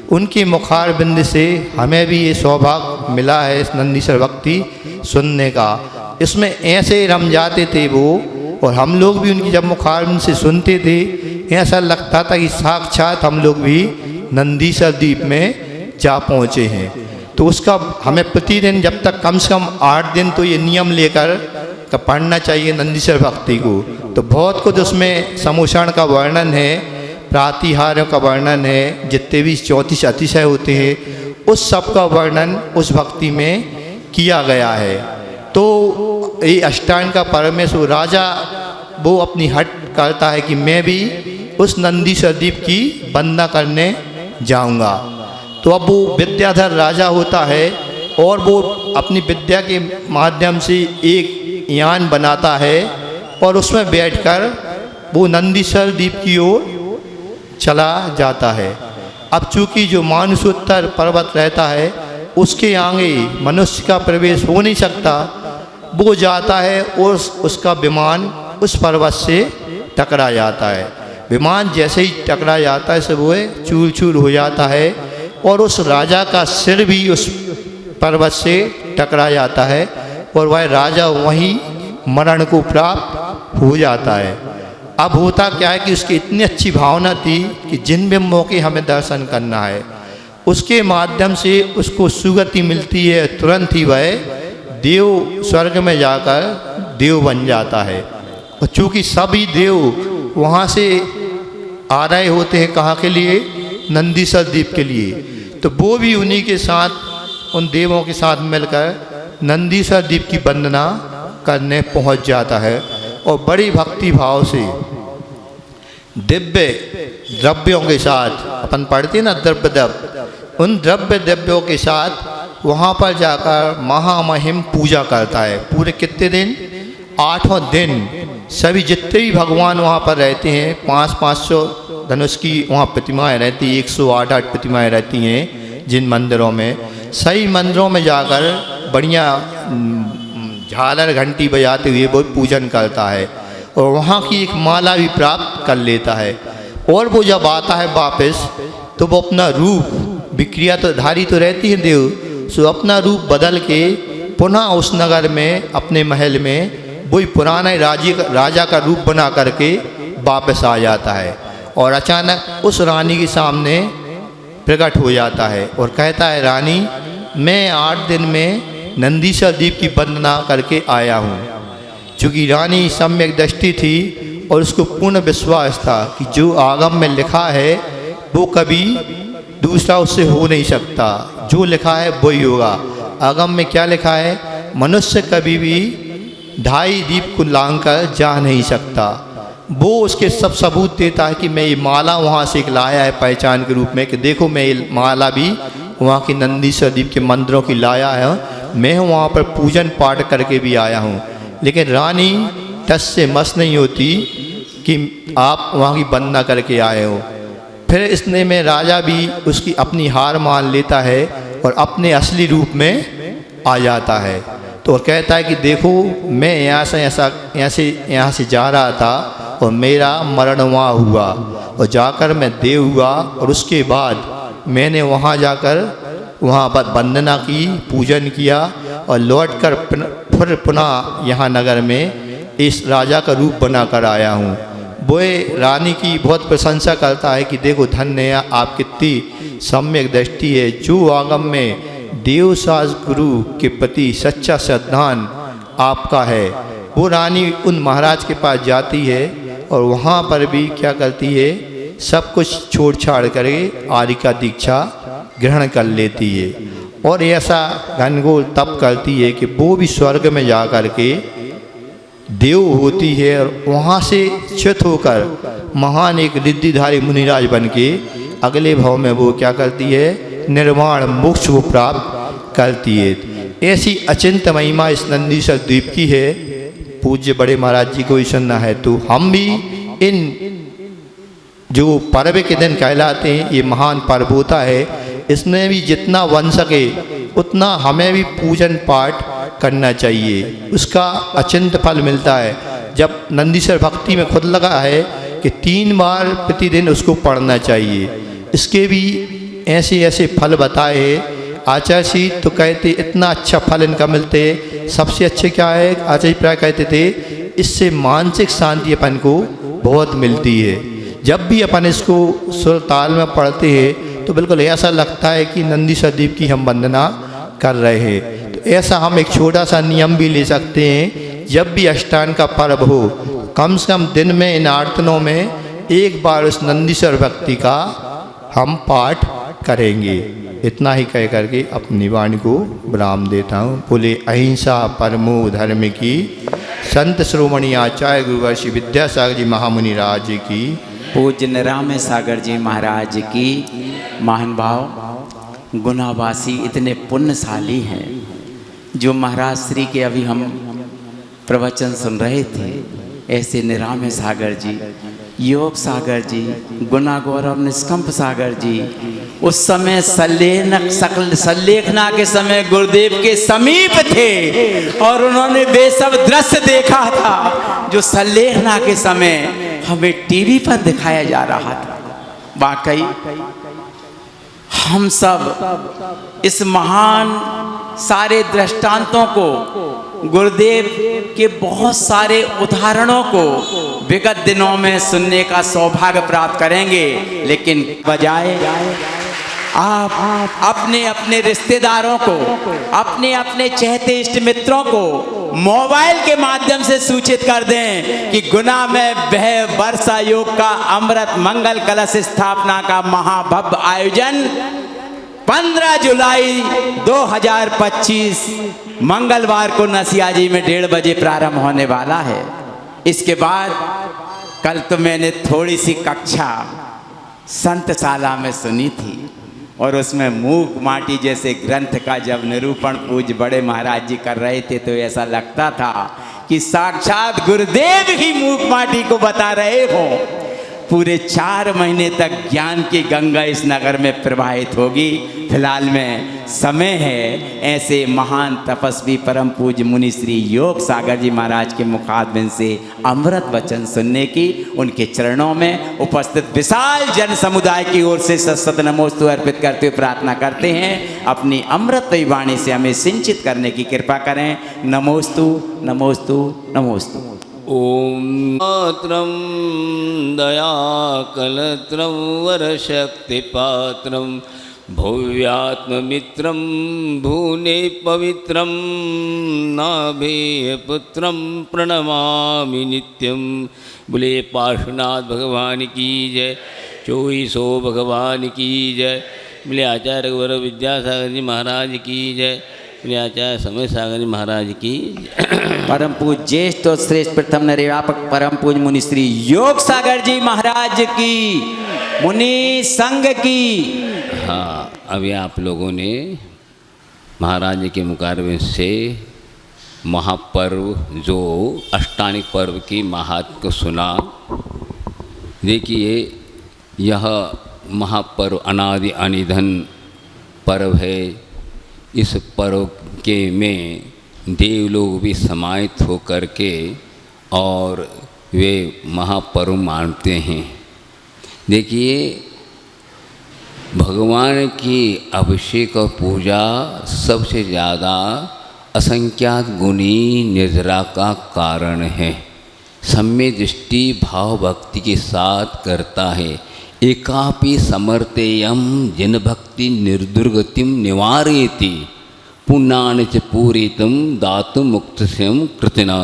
उनके मुखार बिंद से हमें भी ये सौभाग्य मिला है इस नंदीश्वर भक्ति सुनने का। इसमें ऐसे रम जाते थे वो, और हम लोग भी उनकी जब मुखार बिंद से सुनते थे ऐसा लगता था कि साक्षात हम लोग भी नंदीश्वर द्वीप में जा पहुँचे हैं। तो उसका हमें प्रतिदिन जब तक कम से कम 8 दिन तो ये नियम लेकर पढ़ना चाहिए नंदीश्वर भक्ति को। तो बहुत कुछ उसमें समूषण का वर्णन है, प्रातिहार्यों का वर्णन है, जितने भी 34 अतिशय होते हैं उस सब का वर्णन उस भक्ति में किया गया है। तो ये अष्टांग का पर्व में सो राजा वो अपनी हट करता है कि मैं भी उस नंदीश्वर द्वीप की वंदना करने जाऊंगा। तो अब वो विद्याधर राजा होता है और वो अपनी विद्या के माध्यम से एक यान बनाता है और उसमें बैठकर वो नंदीश्वर द्वीप की ओर चला जाता है। अब चूँकि जो मानसोत्तर पर्वत रहता है उसके आगे मनुष्य का प्रवेश हो नहीं सकता, वो जाता है और उसका विमान उस पर्वत से टकरा जाता है। विमान जैसे ही टकरा जाता है सब वो चूर चूर हो जाता है और उस राजा का सिर भी उस पर्वत से टकरा जाता है और वह राजा वहीं मरण को प्राप्त हो जाता है। अब होता क्या है कि उसकी इतनी अच्छी भावना थी कि जिन भी मौके हमें दर्शन करना है उसके माध्यम से उसको सुगति मिलती है, तुरंत ही वह देव स्वर्ग में जाकर देव बन जाता है। और चूँकि सभी देव वहाँ से आ रहे होते हैं कहाँ के लिए, नंदीश्वर द्वीप के लिए, तो वो भी उन्हीं के साथ उन देवों के साथ मिलकर नंदीश्वर द्वीप की वंदना करने पहुँच जाता है। और बड़ी भक्ति भाव से दिव्य द्रव्यों के साथ, अपन पढ़ते ना द्रव्य द्रव्य, उन द्रव्य द्रव्यों के साथ वहाँ पर जाकर महामहिम पूजा करता है। पूरे कितने दिन, 8 दिन सभी जितने भी भगवान वहाँ पर रहते हैं 500 धनुष की वहाँ प्रतिमाएँ रहती हैं, 108 प्रतिमाएँ रहती हैं जिन मंदिरों में। सही मंदिरों में जाकर बढ़िया झालर घंटी बजाते हुए वो पूजन करता है और वहाँ की एक माला भी प्राप्त कर लेता है। और वो जब आता है वापस तो वो अपना रूप, विक्रिया तो धारी तो रहती है देव, सो अपना रूप बदल के पुनः उस नगर में अपने महल में वही पुराना राजा का रूप बना करके वापस आ जाता है और अचानक उस रानी के सामने प्रकट हो जाता है और कहता है, रानी मैं 8 दिन में नंदीश्वर द्वीप की वंदना करके आया हूँ। चूँकि रानी सम्यक दृष्टि थी और उसको पूर्ण विश्वास था कि जो आगम में लिखा है वो कभी दूसरा उससे हो नहीं सकता, जो लिखा है वही होगा। आगम में क्या लिखा है, मनुष्य कभी भी 2.5 द्वीप को लांघ कर जा नहीं सकता। वो उसके सब सबूत देता है कि मैं ये माला वहाँ से एक लाया है पहचान के रूप में कि देखो मैं ये माला भी वहाँ के नंदीश्वर द्वीप के मंदिरों की लाया है, मैं वहाँ पर पूजन पाठ करके भी आया हूँ। लेकिन रानी टस से मस नहीं होती कि आप वहाँ की वंदना करके आए हो। फिर इसने में राजा भी उसकी अपनी हार मान लेता है और अपने असली रूप में आ जाता है। तो कहता है कि देखो मैं यहाँ से जा रहा था और मेरा मरण वहाँ हुआ और जाकर मैं देव हुआ और उसके बाद मैंने वहाँ जाकर वहाँ पर वंदना की, पूजन किया और लौटकर फिर पुनः यहाँ नगर में इस राजा का रूप बनाकर आया हूँ। वो रानी की बहुत प्रशंसा करता है कि देखो धन्य है आप, कितनी सम्यक दृष्टि है, जो आगम में देव सास गुरु के प्रति सच्चा श्रद्धान आपका है। वो रानी उन महाराज के पास जाती है और वहाँ पर भी क्या करती है, सब कुछ छोड़ छाड़ करके आर्य का दीक्षा ग्रहण कर लेती है और ऐसा घनघोर तप करती है कि वो भी स्वर्ग में जा कर के देव होती है और वहाँ से च्युत होकर महान एक रिद्धिधारी मुनिराज बन के अगले भाव में वो क्या करती है, निर्वाण मोक्ष को प्राप्त करती है। ऐसी अचिंत महिमा इस नंदीश्वर द्वीप की है। पूज्य बड़े महाराज जी को ही सुनना है तो हम भी इन जो पर्व के दिन कहलाते हैं, ये महान पर्व होता है, इसमें भी जितना बन सके उतना हमें भी पूजन पाठ करना चाहिए, उसका अचिंत फल मिलता है। जब नंदीश्वर भक्ति में खुद लगा है कि 3 बार प्रतिदिन उसको पढ़ना चाहिए। इसके भी ऐसे ऐसे फल बताए हैं आचार्य जी, तो कहते इतना अच्छा फल इनका मिलते, सबसे अच्छे क्या है, आचार्य प्राय कहते थे इससे मानसिक शांति अपन को बहुत मिलती है। जब भी अपन इसको सुर ताल में पढ़ते हैं तो बिल्कुल ऐसा लगता है कि नंदीश्वर द्वीप की हम वंदना कर रहे हैं। तो ऐसा हम एक छोटा सा नियम भी ले सकते हैं, जब भी अष्टांग का पर्व हो कम से कम दिन में इन आरतनों में एक बार उस नंदीश्वर भक्ति का हम पाठ करेंगे। इतना ही कह करके अपनी वाणी को विराम देता हूँ। बोले अहिंसा परमो धर्म की, संत श्रोमणी आचार्य गुरुवर्षि विद्यासागर जी महामुनि राज की, पूज्य निरामय सागर जी महाराज की। महान भाव गुनावासी इतने पुण्यशाली हैं जो महाराज श्री के अभी हम प्रवचन सुन रहे थे। ऐसे निरामय सागर जी, योग सागर जी, गुना गौरव निष्कंप सागर जी उस समय सल्लेखना के समय गुरुदेव के समीप थे और उन्होंने वे सब दृश्य देखा था जो सल्लेखना के समय हमें टीवी पर दिखाया जा रहा था। वाकई हम सब इस महान सारे दृष्टांतों को, गुरुदेव के बहुत सारे उदाहरणों को विगत दिनों में सुनने का सौभाग्य प्राप्त करेंगे, लेकिन बजाय आप अपने अपने रिश्तेदारों को, अपने अपने चहेते इष्ट मित्रों को मोबाइल के माध्यम से सूचित कर दें कि गुना में वह वर्षा योग का अमृत मंगल कलश स्थापना का महाभव्य आयोजन 15 जुलाई 2025 मंगलवार को नसियाजी में 1:30 बजे प्रारंभ होने वाला है। इसके बाद कल तो मैंने थोड़ी सी कक्षा संतशाला में सुनी थी और उसमें मूक माटी जैसे ग्रंथ का जब निरूपण पूज्य बड़े महाराज जी कर रहे थे तो ऐसा लगता था कि साक्षात गुरुदेव ही मूक माटी को बता रहे हो। पूरे 4 महीने तक ज्ञान की गंगा इस नगर में प्रवाहित होगी। फिलहाल में समय है ऐसे महान तपस्वी परम पूज्य मुनि श्री योग सागर जी महाराज के मुखारबिंद से अमृत वचन सुनने की। उनके चरणों में उपस्थित विशाल जन समुदाय की ओर से सत नमोस्तु अर्पित करते हुए प्रार्थना करते हैं अपनी अमृतमयी वाणी से हमें सिंचित करने की कृपा करें। नमोस्तु नमोस्तु नमोस्तु। ओम मात्रं दयाकलत्रं वरशक्तिपात्रं भव्यात्ममित्रं भूने पवित्रं नाभेयपुत्रं प्रणमामि नित्यं। बोले पार्श्वनाथ भगवान की जय, 2400 भगवान की जय। बोले आचार्य गौरव विद्यासागर जी महाराज की जय। बोले आचार्य समय सागर जी महाराज की परम पूज्य ज्येष्ठ और श्रेष्ठ प्रथम निर्व्यापक परम पूज्य मुनि श्री योग सागर जी महाराज की, मुनि संघ की। हाँ, अभी आप लोगों ने महाराज के मुकाबले से महापर्व जो अष्टांगिक पर्व की महात्म को सुना। देखिए यह महापर्व अनादि अनिधन पर्व है। इस पर्व के में देवलोग भी समाहित हो करके और वे महापर्व मानते हैं। देखिए, भगवान की अभिषेक और पूजा सबसे ज़्यादा असंख्यात गुणी निर्जरा का कारण है। सम्य दृष्टि भाव भक्ति के साथ करता है। एकापि समर्थेयम जिन भक्ति निर्दुर्गतिम निवारयति पुण्यानि च पूरितम दातु मुक्तस्यम कृतिना।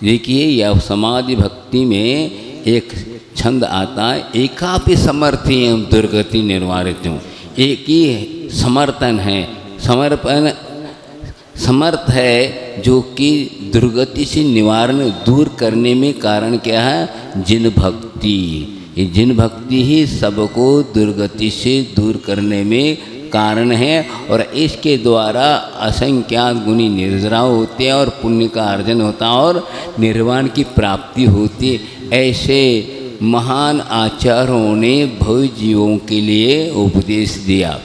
देखिए, यह समाधि भक्ति में एक छंद आता है, एकापि समर्थेयम दुर्गति निर्वारितम। एक ही समर्थन है, समर्थ है जो कि दुर्गति से निवारण दूर करने में कारण क्या है? जिन भक्ति। ये जिन भक्ति ही सबको दुर्गति से दूर करने में कारण है और इसके द्वारा असंख्यात गुणी निर्जरा होते हैं और पुण्य का अर्जन होता है और निर्वाण की प्राप्ति होती है। ऐसे महान आचार्यों ने भव जीवों के लिए उपदेश दिया।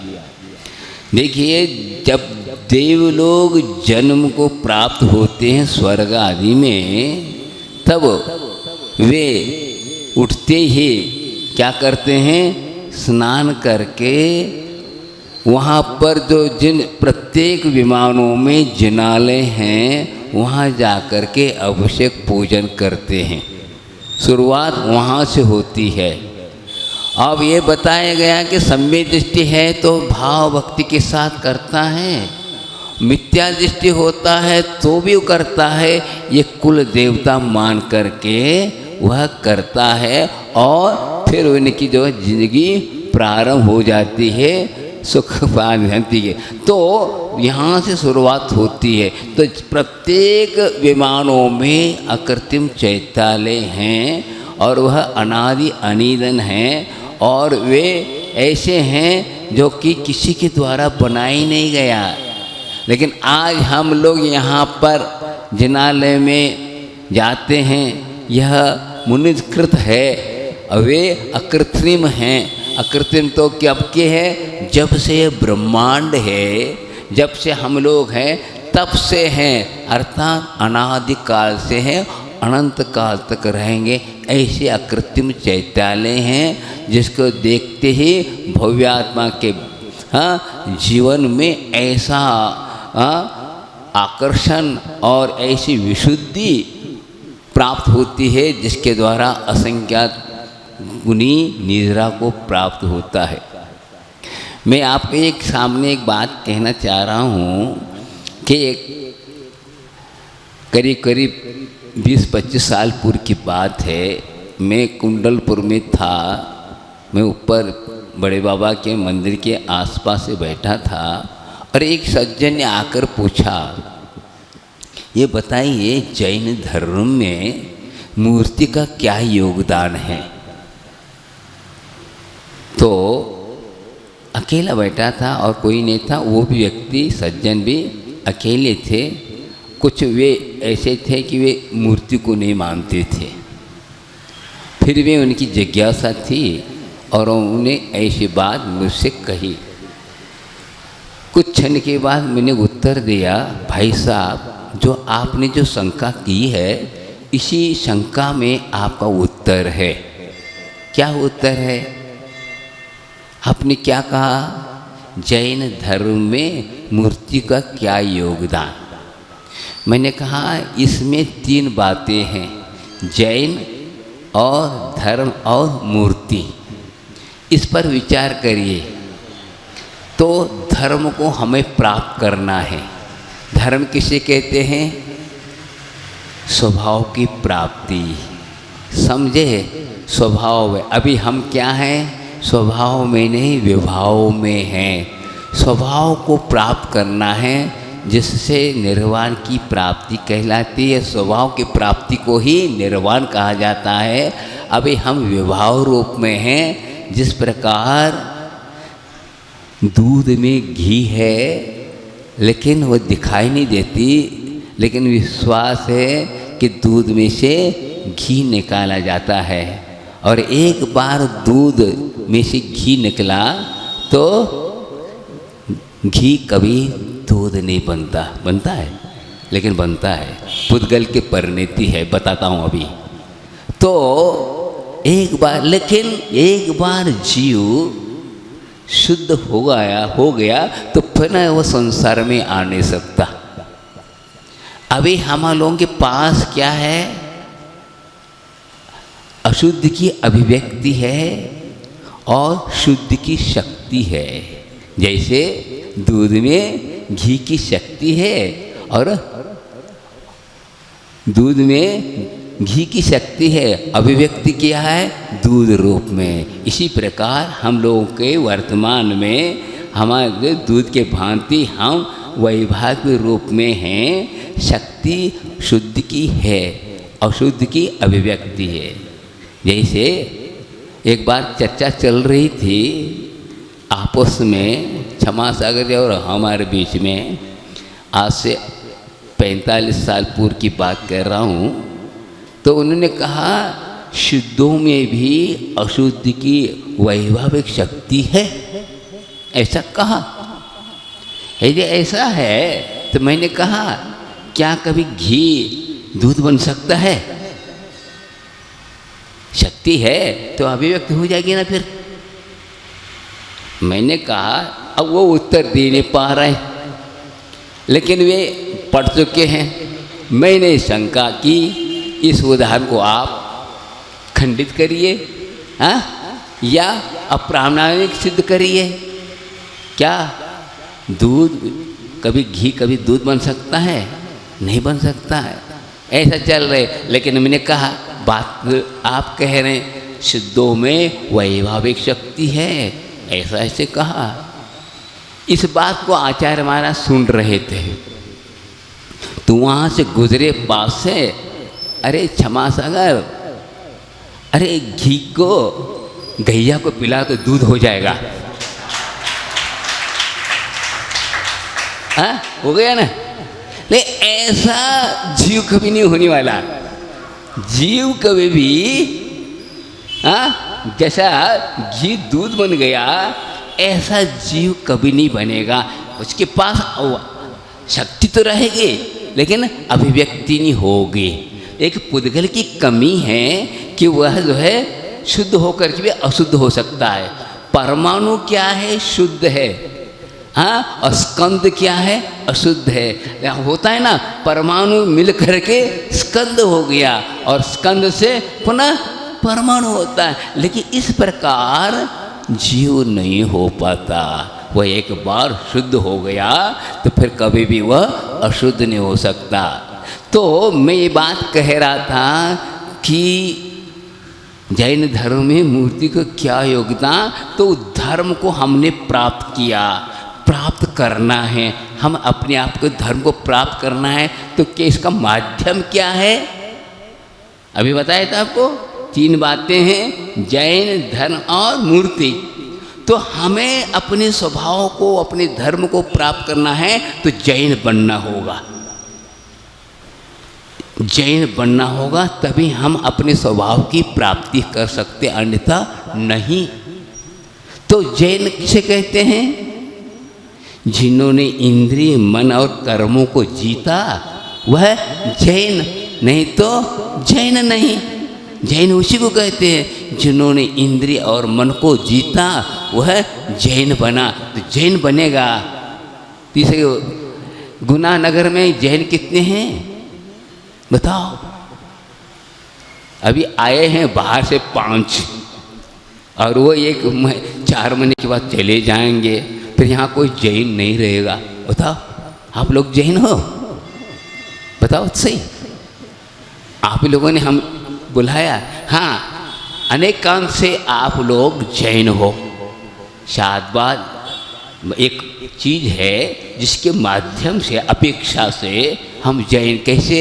देखिए, जब देवलोग जन्म को प्राप्त होते हैं स्वर्ग आदि में, तब वे उठते ही क्या करते हैं? स्नान करके वहाँ पर जो जिन प्रत्येक विमानों में जिनालय हैं वहाँ जा कर के अभिषेक पूजन करते हैं। शुरुआत वहाँ से होती है। अब ये बताया गया कि सम्य दृष्टि है तो भाव भक्ति के साथ करता है, मिथ्या दृष्टि होता है तो भी करता है। ये कुल देवता मान करके वह करता है और फिर उनकी जो जिंदगी प्रारंभ हो जाती है सुख शांति के। तो यहाँ से शुरुआत होती है। तो प्रत्येक विमानों में अकृत्रिम चैत्यालय हैं और वह अनादि अनिधन हैं और वे ऐसे हैं जो कि किसी के द्वारा बनाई नहीं गया। लेकिन आज हम लोग यहाँ पर जिनालय में जाते हैं, यह मुनिकृत है, वे अकृत्रिम हैं। अकृत्रिम तो कब के है? जब से ये ब्रह्मांड है, जब से हम लोग हैं तब से हैं, अर्थात अनादि काल से हैं, अनंत काल तक रहेंगे। ऐसे अकृत्रिम चैत्यालय हैं जिसको देखते ही भव्यात्मा के जीवन में ऐसा आकर्षण और ऐसी विशुद्धि प्राप्त होती है जिसके द्वारा असंख्यात गुणी निद्रा को प्राप्त होता है। मैं आपके सामने एक बात कहना चाह रहा हूँ कि करीब 20-25 साल पूर्व की बात है। मैं कुंडलपुर में था। मैं ऊपर बड़े बाबा के मंदिर के आसपास से बैठा था और एक सज्जन ने आकर पूछा, ये बताइए जैन धर्म में मूर्ति का क्या योगदान है? तो अकेला बैठा था और कोई नहीं था। वो भी व्यक्ति सज्जन भी अकेले थे। कुछ वे ऐसे थे कि वे मूर्ति को नहीं मानते थे, फिर भी उनकी जिज्ञासा थी और उन्होंने ऐसी बात मुझसे कही। कुछ क्षण के बाद मैंने उत्तर दिया, भाई साहब, जो आपने जो शंका की है इसी शंका में आपका उत्तर है। क्या उत्तर है? आपने क्या कहा? जैन धर्म में मूर्ति का क्या योगदान? मैंने कहा इसमें 3 बातें हैं, जैन और धर्म और मूर्ति। इस पर विचार करिए। तो धर्म को हमें प्राप्त करना है। धर्म किसे कहते हैं? स्वभाव की प्राप्ति। समझे? स्वभाव में अभी हम क्या हैं? स्वभाव में नहीं, विभाव में हैं। स्वभाव को प्राप्त करना है जिससे निर्वाण की प्राप्ति कहलाती है। स्वभाव की प्राप्ति को ही निर्वाण कहा जाता है। अभी हम विभाव रूप में हैं। जिस प्रकार दूध में घी है लेकिन वो दिखाई नहीं देती, लेकिन विश्वास है कि दूध में से घी निकाला जाता है। और एक बार दूध में से घी निकला तो घी कभी दूध नहीं बनता है? लेकिन बनता है। पुद्गल की परिणति है, बताता हूँ अभी। तो एक बार जीव शुद्ध हो गया तो फिर वो संसार में आ नहीं सकता। अभी हम लोगों के पास क्या है? अशुद्ध की अभिव्यक्ति है और शुद्ध की शक्ति है। जैसे दूध में घी की शक्ति है और दूध में घी की शक्ति है, अभिव्यक्ति क्या है? दूध रूप में। इसी प्रकार हम लोगों के वर्तमान में हमारे दूध के भांति हम वैभाग्य रूप में हैं। शक्ति शुद्ध की है, अशुद्ध की अभिव्यक्ति है। जैसे एक बार चर्चा चल रही थी आपस में, क्षमा सागर और हमारे बीच में, आज से 45 साल पूर्व की बात कर रहा हूँ। तो उन्होंने कहा शुद्धों में भी अशुद्ध की वैभाविक शक्ति है, ऐसा कहा। यदि ऐसा है तो मैंने कहा क्या कभी घी दूध बन सकता है? शक्ति है तो अभिव्यक्त हो जाएगी ना फिर। मैंने कहा, अब वो उत्तर दे नहीं पा रहे, लेकिन वे पढ़ चुके हैं। मैंने शंका की, इस उदाहरण को आप खंडित करिए, हाँ, या अप्रामाणिक सिद्ध करिए। क्या दूध कभी घी कभी दूध बन सकता है? नहीं बन सकता है। ऐसा चल रहे, लेकिन मैंने कहा बात आप कह रहे हैं शुद्धों में वैभाविक शक्ति है, ऐसा ऐसे कहा। इस बात को आचार्य महाराज सुन रहे थे, तो वहाँ से गुजरे पास से, अरे क्षमा सागर, अरे घी को गैया को पिला तो दूध हो जाएगा। हाँ, हो गया ना। लेकिन ऐसा जीव कभी नहीं होने वाला। जीव कभी भी, हाँ, जैसा घी दूध बन गया ऐसा जीव कभी नहीं बनेगा। उसके पास शक्ति तो रहेगी लेकिन अभिव्यक्ति नहीं होगी। एक पुद्गल की कमी है कि वह जो है शुद्ध होकर के भी अशुद्ध हो सकता है। परमाणु क्या है? शुद्ध है, हाँ, और स्कंद क्या है? अशुद्ध है। होता है ना, परमाणु मिल करके स्कंद हो गया और स्कंद से पुनः परमाणु होता है। लेकिन इस प्रकार जीव नहीं हो पाता। वह एक बार शुद्ध हो गया तो फिर कभी भी वह अशुद्ध नहीं हो सकता। तो मैं ये बात कह रहा था कि जैन धर्म में मूर्ति को क्या योगदान, तो धर्म को हमने प्राप्त किया, प्राप्त करना है। हम अपने आप को धर्म को प्राप्त करना है तो क्या इसका माध्यम क्या है? अभी बताया था आपको, 3 बातें हैं, जैन, धर्म और मूर्ति। तो हमें अपने स्वभाव को, अपने धर्म को प्राप्त करना है तो जैन बनना होगा। जैन बनना होगा तभी हम अपने स्वभाव की प्राप्ति कर सकते, अन्यथा नहीं। तो जैन किसे कहते हैं? जिन्होंने इंद्रिय, मन और कर्मों को जीता वह जैन, नहीं तो जैन नहीं। जैन उसी को कहते हैं जिन्होंने इंद्रिय और मन को जीता वह जैन बना। तो जैन बनेगा। तीसरे गुना नगर में जैन कितने हैं बताओ? अभी आए हैं बाहर से 5 और वो 4 महीने के बाद चले जाएंगे। फिर यहाँ कोई जैन नहीं रहेगा। बताओ, आप लोग जैन हो? बताओ सही। आप लोगों ने हम बुलाया, हाँ, अनेक कान से आप लोग जैन हो। शायद एक चीज़ है जिसके माध्यम से, अपेक्षा से हम जैन कैसे?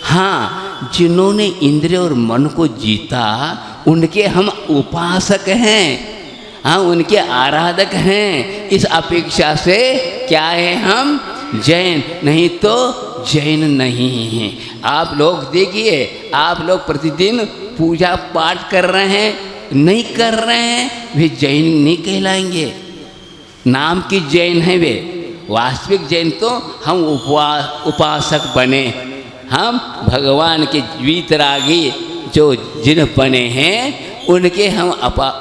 हाँ, जिन्होंने इंद्रिय और मन को जीता उनके हम उपासक हैं, हाँ, उनके आराधक हैं। इस अपेक्षा से क्या है? हम जैन, नहीं तो जैन नहीं हैं। आप लोग देखिए, आप लोग प्रतिदिन पूजा पाठ कर रहे हैं, नहीं कर रहे हैं, वे जैन नहीं कहलाएंगे। नाम की जैन हैं वे, वास्तविक जैन तो हम उपासक बने, हम भगवान के वीतरागी जो जिन बने हैं उनके हम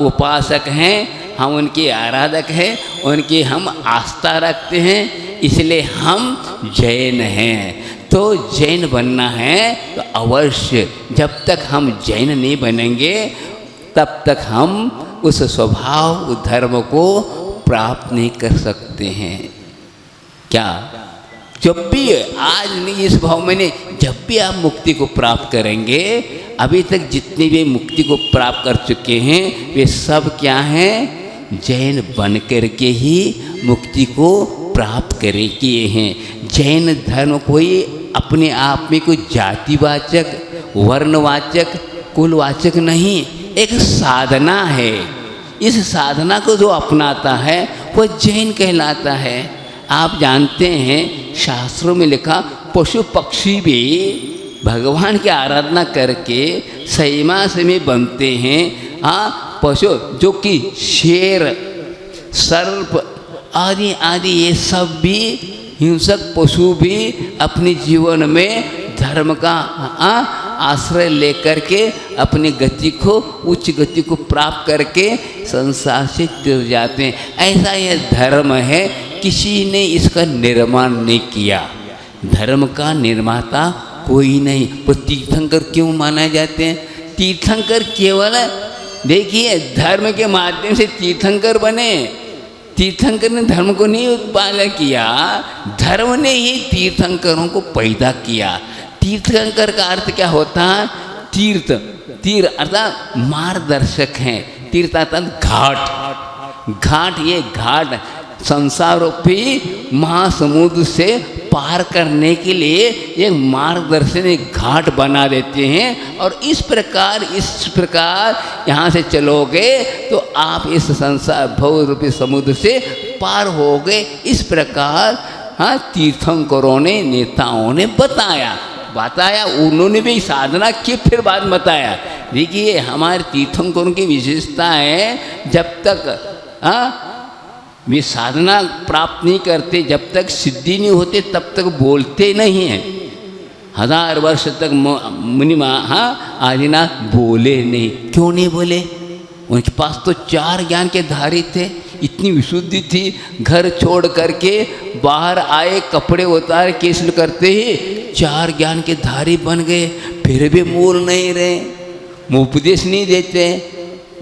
उपासक हैं, हम उनके आराधक हैं, उनकी हम आस्था रखते हैं, इसलिए हम जैन हैं। तो जैन बनना है तो अवश्य, जब तक हम जैन नहीं बनेंगे तब तक हम उस स्वभाव धर्म को प्राप्त नहीं कर सकते हैं। क्या जब भी आज नहीं इस भाव में नहीं, जब भी आप मुक्ति को प्राप्त करेंगे, अभी तक जितने भी मुक्ति को प्राप्त कर चुके हैं वे सब क्या हैं? जैन बन कर के ही मुक्ति को प्राप्त करे किए हैं। जैन धर्म कोई अपने आप में कोई जातिवाचक, वर्णवाचक, कुलवाचक नहीं, एक साधना है। इस साधना को जो अपनाता है वह जैन कहलाता है। आप जानते हैं शास्त्रों में लिखा, पशु पक्षी भी भगवान की आराधना करके संयमा में बनते हैं। पशु जो कि शेर, सर्प आदि आदि ये सब भी हिंसक पशु भी अपने जीवन में धर्म का आश्रय लेकर के अपनी गति को, उच्च गति को प्राप्त करके संसार से तिर जाते हैं। ऐसा यह धर्म है, किसी ने इसका निर्माण नहीं किया। धर्म का निर्माता कोई नहीं। तो तीर्थंकर क्यों माने जाते हैं? तीर्थंकर केवल देखिए धर्म के माध्यम से तीर्थंकर बने। तीर्थंकर ने धर्म को नहीं उत्पादन किया, धर्म ने ही तीर्थंकरों को पैदा किया। तीर्थंकर का अर्थ क्या होता है? तीर्थ, तीर्थ अर्थात मार्गदर्शक हैं। तीर्थ अर्थात घाट, घाट, ये घाट संसार रूपी महासमुद्र से पार करने के लिए एक मार्गदर्शन, एक घाट बना देते हैं। और इस प्रकार यहाँ से चलोगे तो आप इस संसार भव रूपी समुद्र से पार होगे। इस प्रकार तीर्थंकरों ने, नेताओं ने बताया, उन्होंने भी साधना की, फिर बाद बताया। देखिए हमारे तीर्थंकरों की विशेषता है, जब तक वे साधना प्राप्त नहीं करते, जब तक सिद्धि नहीं होते तब तक बोलते नहीं हैं। 1000 वर्ष तक मुनि आदिनाथ बोले नहीं। क्यों नहीं बोले? उनके पास तो 4 ज्ञान के धारी थे, इतनी विशुद्धि थी। घर छोड़ करके बाहर आए, कपड़े उतार केस करते ही 4 ज्ञान के धारी बन गए, फिर भी बोल नहीं रहे, उपदेश नहीं देते।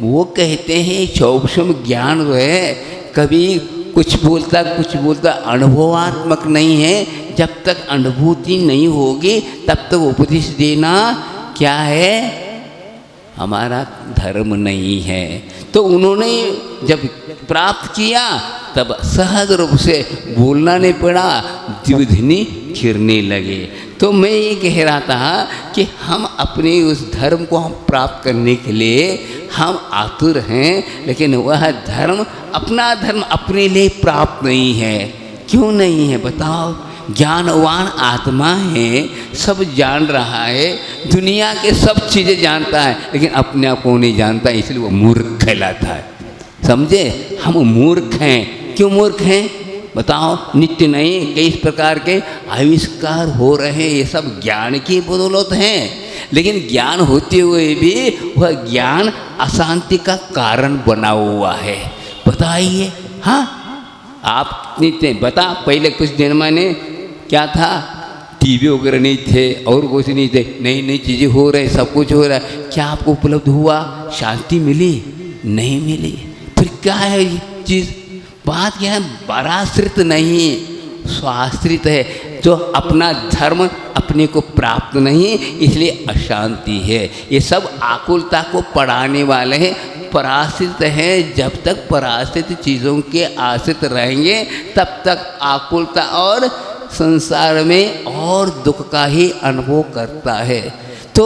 वो कहते हैं चौक्षम ज्ञान जो है कभी कुछ बोलता अनुभवात्मक नहीं है। जब तक अनुभूति नहीं होगी तब तक उपदेश देना क्या है? हमारा धर्म नहीं है। तो उन्होंने जब प्राप्त किया तब सहज रूप से बोलना नहीं पड़ा, द्विधिनी खिरने लगे। तो मैं ये कह रहा था कि हम अपने उस धर्म को हम प्राप्त करने के लिए हम आतुर हैं, लेकिन वह धर्म, अपना धर्म अपने लिए प्राप्त नहीं है। क्यों नहीं है बताओ? ज्ञानवान आत्मा है, सब जान रहा है, दुनिया के सब चीज़ें जानता है, लेकिन अपने आप को नहीं जानता, इसलिए वो मूर्ख कहलाता है। समझे? हम मूर्ख हैं। क्यों मूर्ख हैं बताओ? नित्य नहीं, कई प्रकार के आविष्कार हो रहे हैं, ये सब ज्ञान की बदौलत हैं। लेकिन ज्ञान होते हुए भी वह ज्ञान अशांति का कारण बना हुआ है। बताइए, आप नित्य बता, पहले कुछ दिन मैंने क्या था, टीवी वगैरह नहीं थे और कुछ नहीं थे, नई नई चीज़ें हो रही, सब कुछ हो रहा है। क्या आपको उपलब्ध हुआ? शांति मिली? नहीं मिली। फिर क्या है ये चीज़? बात क्या है? पराश्रित नहीं, स्वाश्रित है। जो अपना धर्म अपने को प्राप्त नहीं, इसलिए अशांति है। ये सब आकुलता को बढ़ाने वाले हैं, पराश्रित हैं। जब तक पराश्रित चीज़ों के आश्रित रहेंगे तब तक आकुलता और संसार में और दुख का ही अनुभव करता है। तो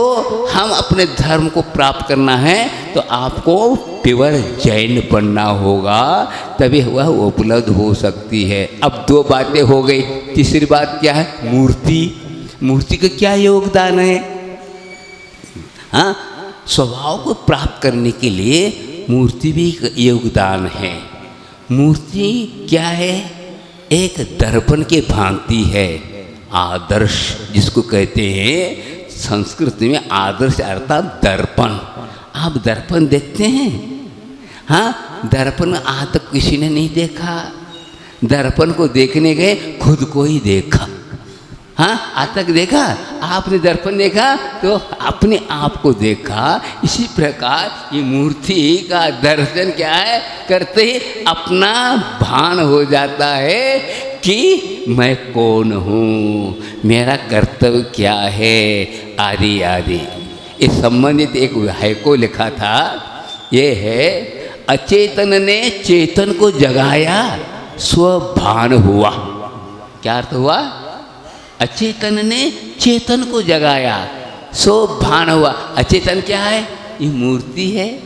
हम अपने धर्म को प्राप्त करना है तो आपको प्योर जैन बनना होगा, तभी वह उपलब्ध हो सकती है। अब 2 बातें हो गई, तीसरी बात क्या है? मूर्ति। मूर्ति का क्या योगदान है? स्वभाव को प्राप्त करने के लिए मूर्ति भी योगदान है। मूर्ति क्या है? एक दर्पण के भांति है। आदर्श जिसको कहते हैं संस्कृत में आदर्श अर्थात दर्पण। आप दर्पण देखते हैं? हाँ, दर्पण आज तक किसी ने नहीं देखा। दर्पण को देखने गए, खुद को ही देखा। हाँ, आज तक देखा? आपने दर्पण देखा तो अपने आप को देखा। इसी प्रकार ये मूर्ति का दर्शन क्या है, करते ही अपना भान हो जाता है कि मैं कौन हूँ, मेरा कर्तव्य क्या है, आदि आदि। इस संबंधित एक है को लिखा था, ये है अचेतन ने चेतन को जगाया, स्वभान हुआ। क्या अर्थ हुआ? अचेतन ने चेतन को जगाया, स्वभान हुआ। अचेतन क्या है? ये मूर्ति है,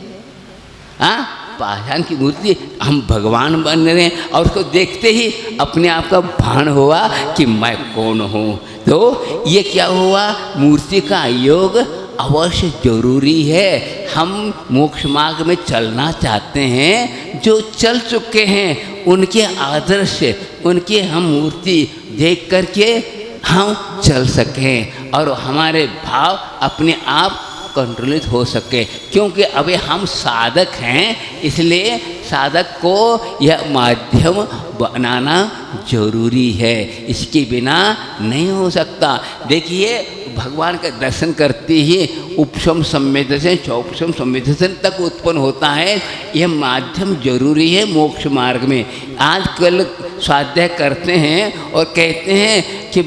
हाँ, पाषाण की मूर्ति। हम भगवान बन रहे हैं और उसको देखते ही अपने आप का भान हुआ कि मैं कौन हूँ। तो ये क्या हुआ? मूर्ति का योग अवश्य जरूरी है। हम मोक्ष मार्ग में चलना चाहते हैं, जो चल चुके हैं उनके आदर्श, उनके हम मूर्ति देख करके हम चल सकें और हमारे भाव अपने आप कंट्रोलित हो सके। क्योंकि अभी हम साधक हैं, इसलिए साधक को यह माध्यम बनाना जरूरी है, इसके बिना नहीं हो सकता। देखिए, भगवान का दर्शन करते ही उपशम संवेदन चौपशम संवेदन तक उत्पन्न होता है। यह माध्यम जरूरी है मोक्ष मार्ग में। आजकल स्वाध्याय करते हैं और कहते हैं कि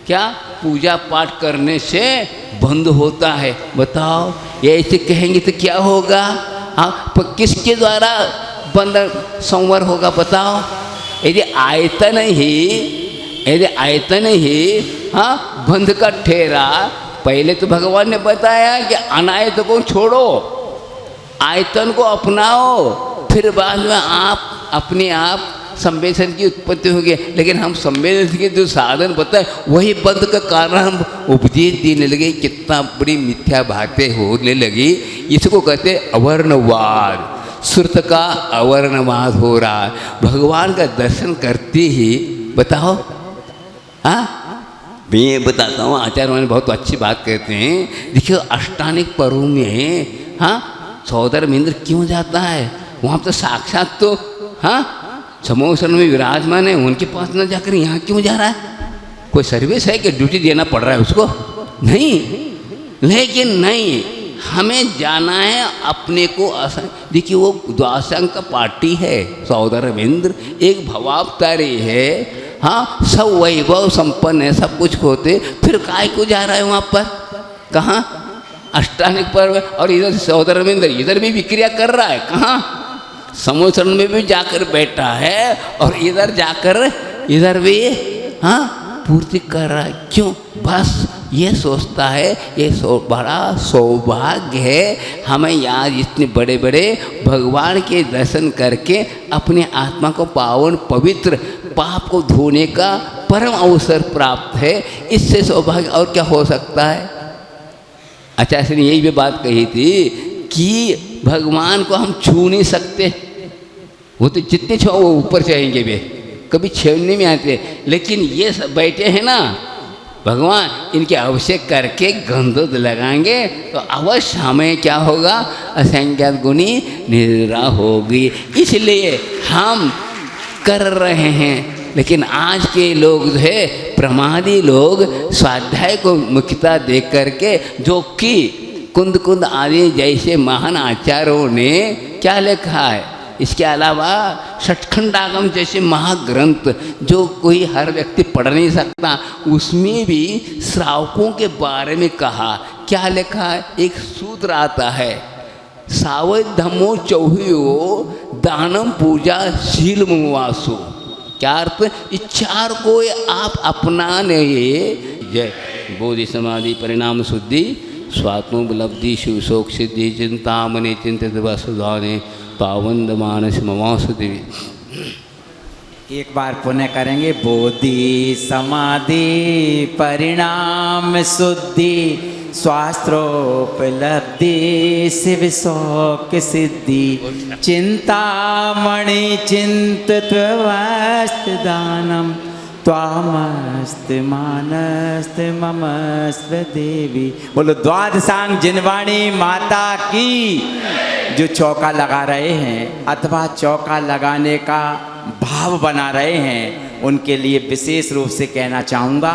क्या पूजा पाठ करने से बंद होता है। बताओ, ये ऐसे कहेंगे तो क्या होगा? हाँ, पर किसके द्वारा बंद संवर होगा बताओ? यदि आयतन ही हाँ बंद का ठहरा। पहले तो भगवान ने बताया कि अनायत को छोड़ो, आयतन को अपनाओ, फिर बाद में आप अपने आप संवेदन की उत्पत्ति होगी। लेकिन हम संवेदन के जो साधन बताए वही बंद का कारण हम उपदेश देने लगे। कितना बड़ी मिथ्या बातें होने लगी। इसको कहते अवर्णवाद, श्रुत का अवर्णवाद हो रहा। भगवान का दर्शन करते ही बताओ, हाँ मैं ये बताता हूँ, आचार्य बहुत अच्छी बात कहते हैं। देखिए, अष्टांगिक पर्व में हाँ सौदर इंद्र क्यों जाता है? वहाँ तो साक्षात तो हाँ समोसन में विराजमान है, उनके पास न जाकर यहाँ क्यों जा रहा है? कोई सर्विस है कि ड्यूटी देना पड़ रहा है उसको? नहीं, लेकिन नहीं, हमें जाना है अपने को। देखिए, वो द्वादशांग का पार्टी है, सौदर इंद्र एक भवावतारी है, हाँ सब वैभव संपन्न है, सब कुछ होते, फिर काय को जा रहा है वहाँ पर? कहाँ? अष्टांगिक पर्व। और इधर सौदर इंद्र इधर भी विक्रिया कर रहा है। कहाँ? समोसन में भी जाकर बैठा है और इधर जाकर इधर भी हाँ पूर्ति कर रहा है। क्यों? बस ये सोचता है ये बड़ा सौभाग्य है हमें यहाँ इतने बड़े बड़े भगवान के दर्शन करके अपने आत्मा को पावन पवित्र पाप को धोने का परम अवसर प्राप्त है। इससे सौभाग्य और क्या हो सकता है? आचार्य ने यही भी बात कही थी कि भगवान को हम छू नहीं सकते। वो तो जितने छो वो ऊपर चाहेंगे वे, कभी छेड़ने में आते। लेकिन ये सब बैठे हैं ना भगवान, इनके अभिषेक करके गंधोद लगाएंगे तो अवश्य हमें क्या होगा? असंख्यात गुणी निद्रा होगी। इसलिए हम कर रहे हैं। लेकिन आज के लोग जो है प्रमादी लोग स्वाध्याय को मुख्यता दे करके, जो कि कुंद कुंद आदि जैसे महान आचार्यों ने क्या लिखा है, इसके अलावा षटखंडागम जैसे महाग्रंथ जो कोई हर व्यक्ति पढ़ नहीं सकता, उसमें भी श्रावकों के बारे में कहा। क्या लिखा है? एक सूत्र आता है, सावध धम्मो चौहियो दानम पूजा शील मुवासो। क्या अर्थ? इस चार को आप अपनाने। जय बोधि समाधि परिणाम शुद्धि स्वात्मोपलब्धि शिव शोक सिद्धि चिंतामणि चिंतित वसुधाने पावंद मानस ममासुदेवी। एक बार पुनः करेंगे। बोधि समाधि परिणाम शुद्धि स्वास्त्रोपलब्धि शिव शौक सिद्धि चिंतामणि चिंतित्वस्त दानम त्वामस्त मानस्त ममस्व देवी। बोलो द्वादशांग जिनवाणी माता की। जो चौका लगा रहे हैं अथवा चौका लगाने का भाव बना रहे हैं उनके लिए विशेष रूप से कहना चाहूँगा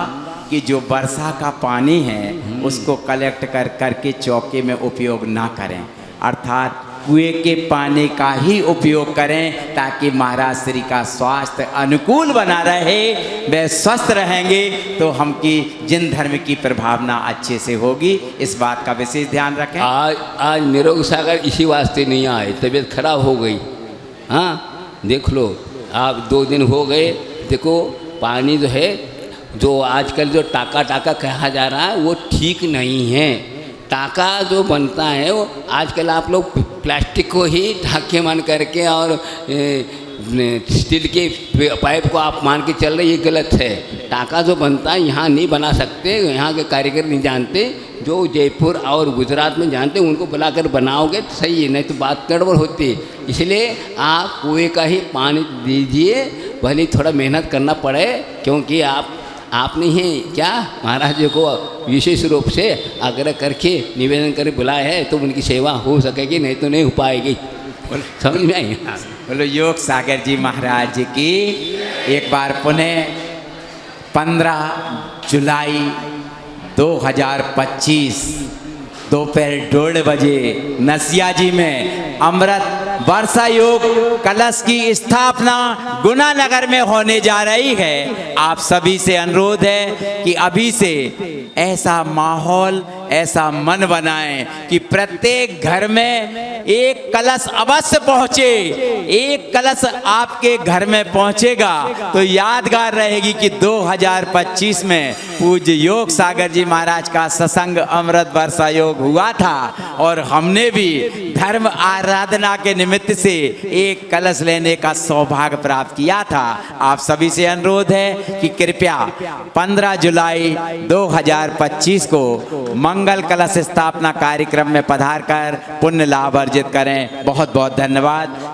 कि जो वर्षा का पानी है उसको कलेक्ट कर करके चौके में उपयोग ना करें, अर्थात कुएं के पानी का ही उपयोग करें ताकि महाराज श्री का स्वास्थ्य अनुकूल बना रहे, वे स्वस्थ रहेंगे तो हमकी जिन धर्म की प्रभावना अच्छे से होगी। इस बात का विशेष ध्यान रखें। आज निरोग सागर इसी वास्ते नहीं आए, तबीयत खराब हो गई। हाँ देख लो, आप 2 दिन हो गए। देखो पानी जो है, जो आजकल जो टाका टाका कहा जा रहा है वो ठीक नहीं है। टाका जो बनता है वो आजकल आप लोग प्लास्टिक को ही ढाके मान करके और स्टील के पाइप को आप मान के चल रहे, ये गलत है। टाका जो बनता है यहाँ नहीं बना सकते, यहाँ के कारीगर नहीं जानते। जो जयपुर और गुजरात में जानते हैं उनको बुलाकर बनाओगे तो सही है, नहीं तो बात गड़बड़ होती है। इसलिए आप कुएं का ही पानी दीजिए, भले थोड़ा मेहनत करना पड़े, क्योंकि आपने ही क्या महाराज जी को विशेष रूप से आग्रह करके निवेदन कर बुलाया है, तो उनकी सेवा हो सकेगी, नहीं तो नहीं हो पाएगी। समझ में आई? बोलो योग सागर जी महाराज जी की। एक बार पुनः 15 जुलाई 2025 दोपहर 1:30 बजे नसिया जी में अमृत वर्षा योग कलश की स्थापना गुना नगर में होने जा रही है। आप सभी से अनुरोध है कि अभी से ऐसा माहौल, ऐसा मन बनाएं कि प्रत्येक घर में एक कलश अवश्य पहुँचे। एक कलश आपके घर में पहुँचेगा तो यादगार रहेगी कि 2025 में पूज्य योग सागर जी महाराज का सत्संग अमृत वर्षा योग हुआ था और हमने भी धर्म आराधना के निमित्त से एक कलश लेने का सौभाग्य प्राप्त किया था। आप सभी से अनुरोध है कि कृपया 15 जुलाई 2025 को मंगल कलश स्थापना कार्यक्रम में पधार कर पुण्य लाभ अर्जित करें। बहुत बहुत धन्यवाद।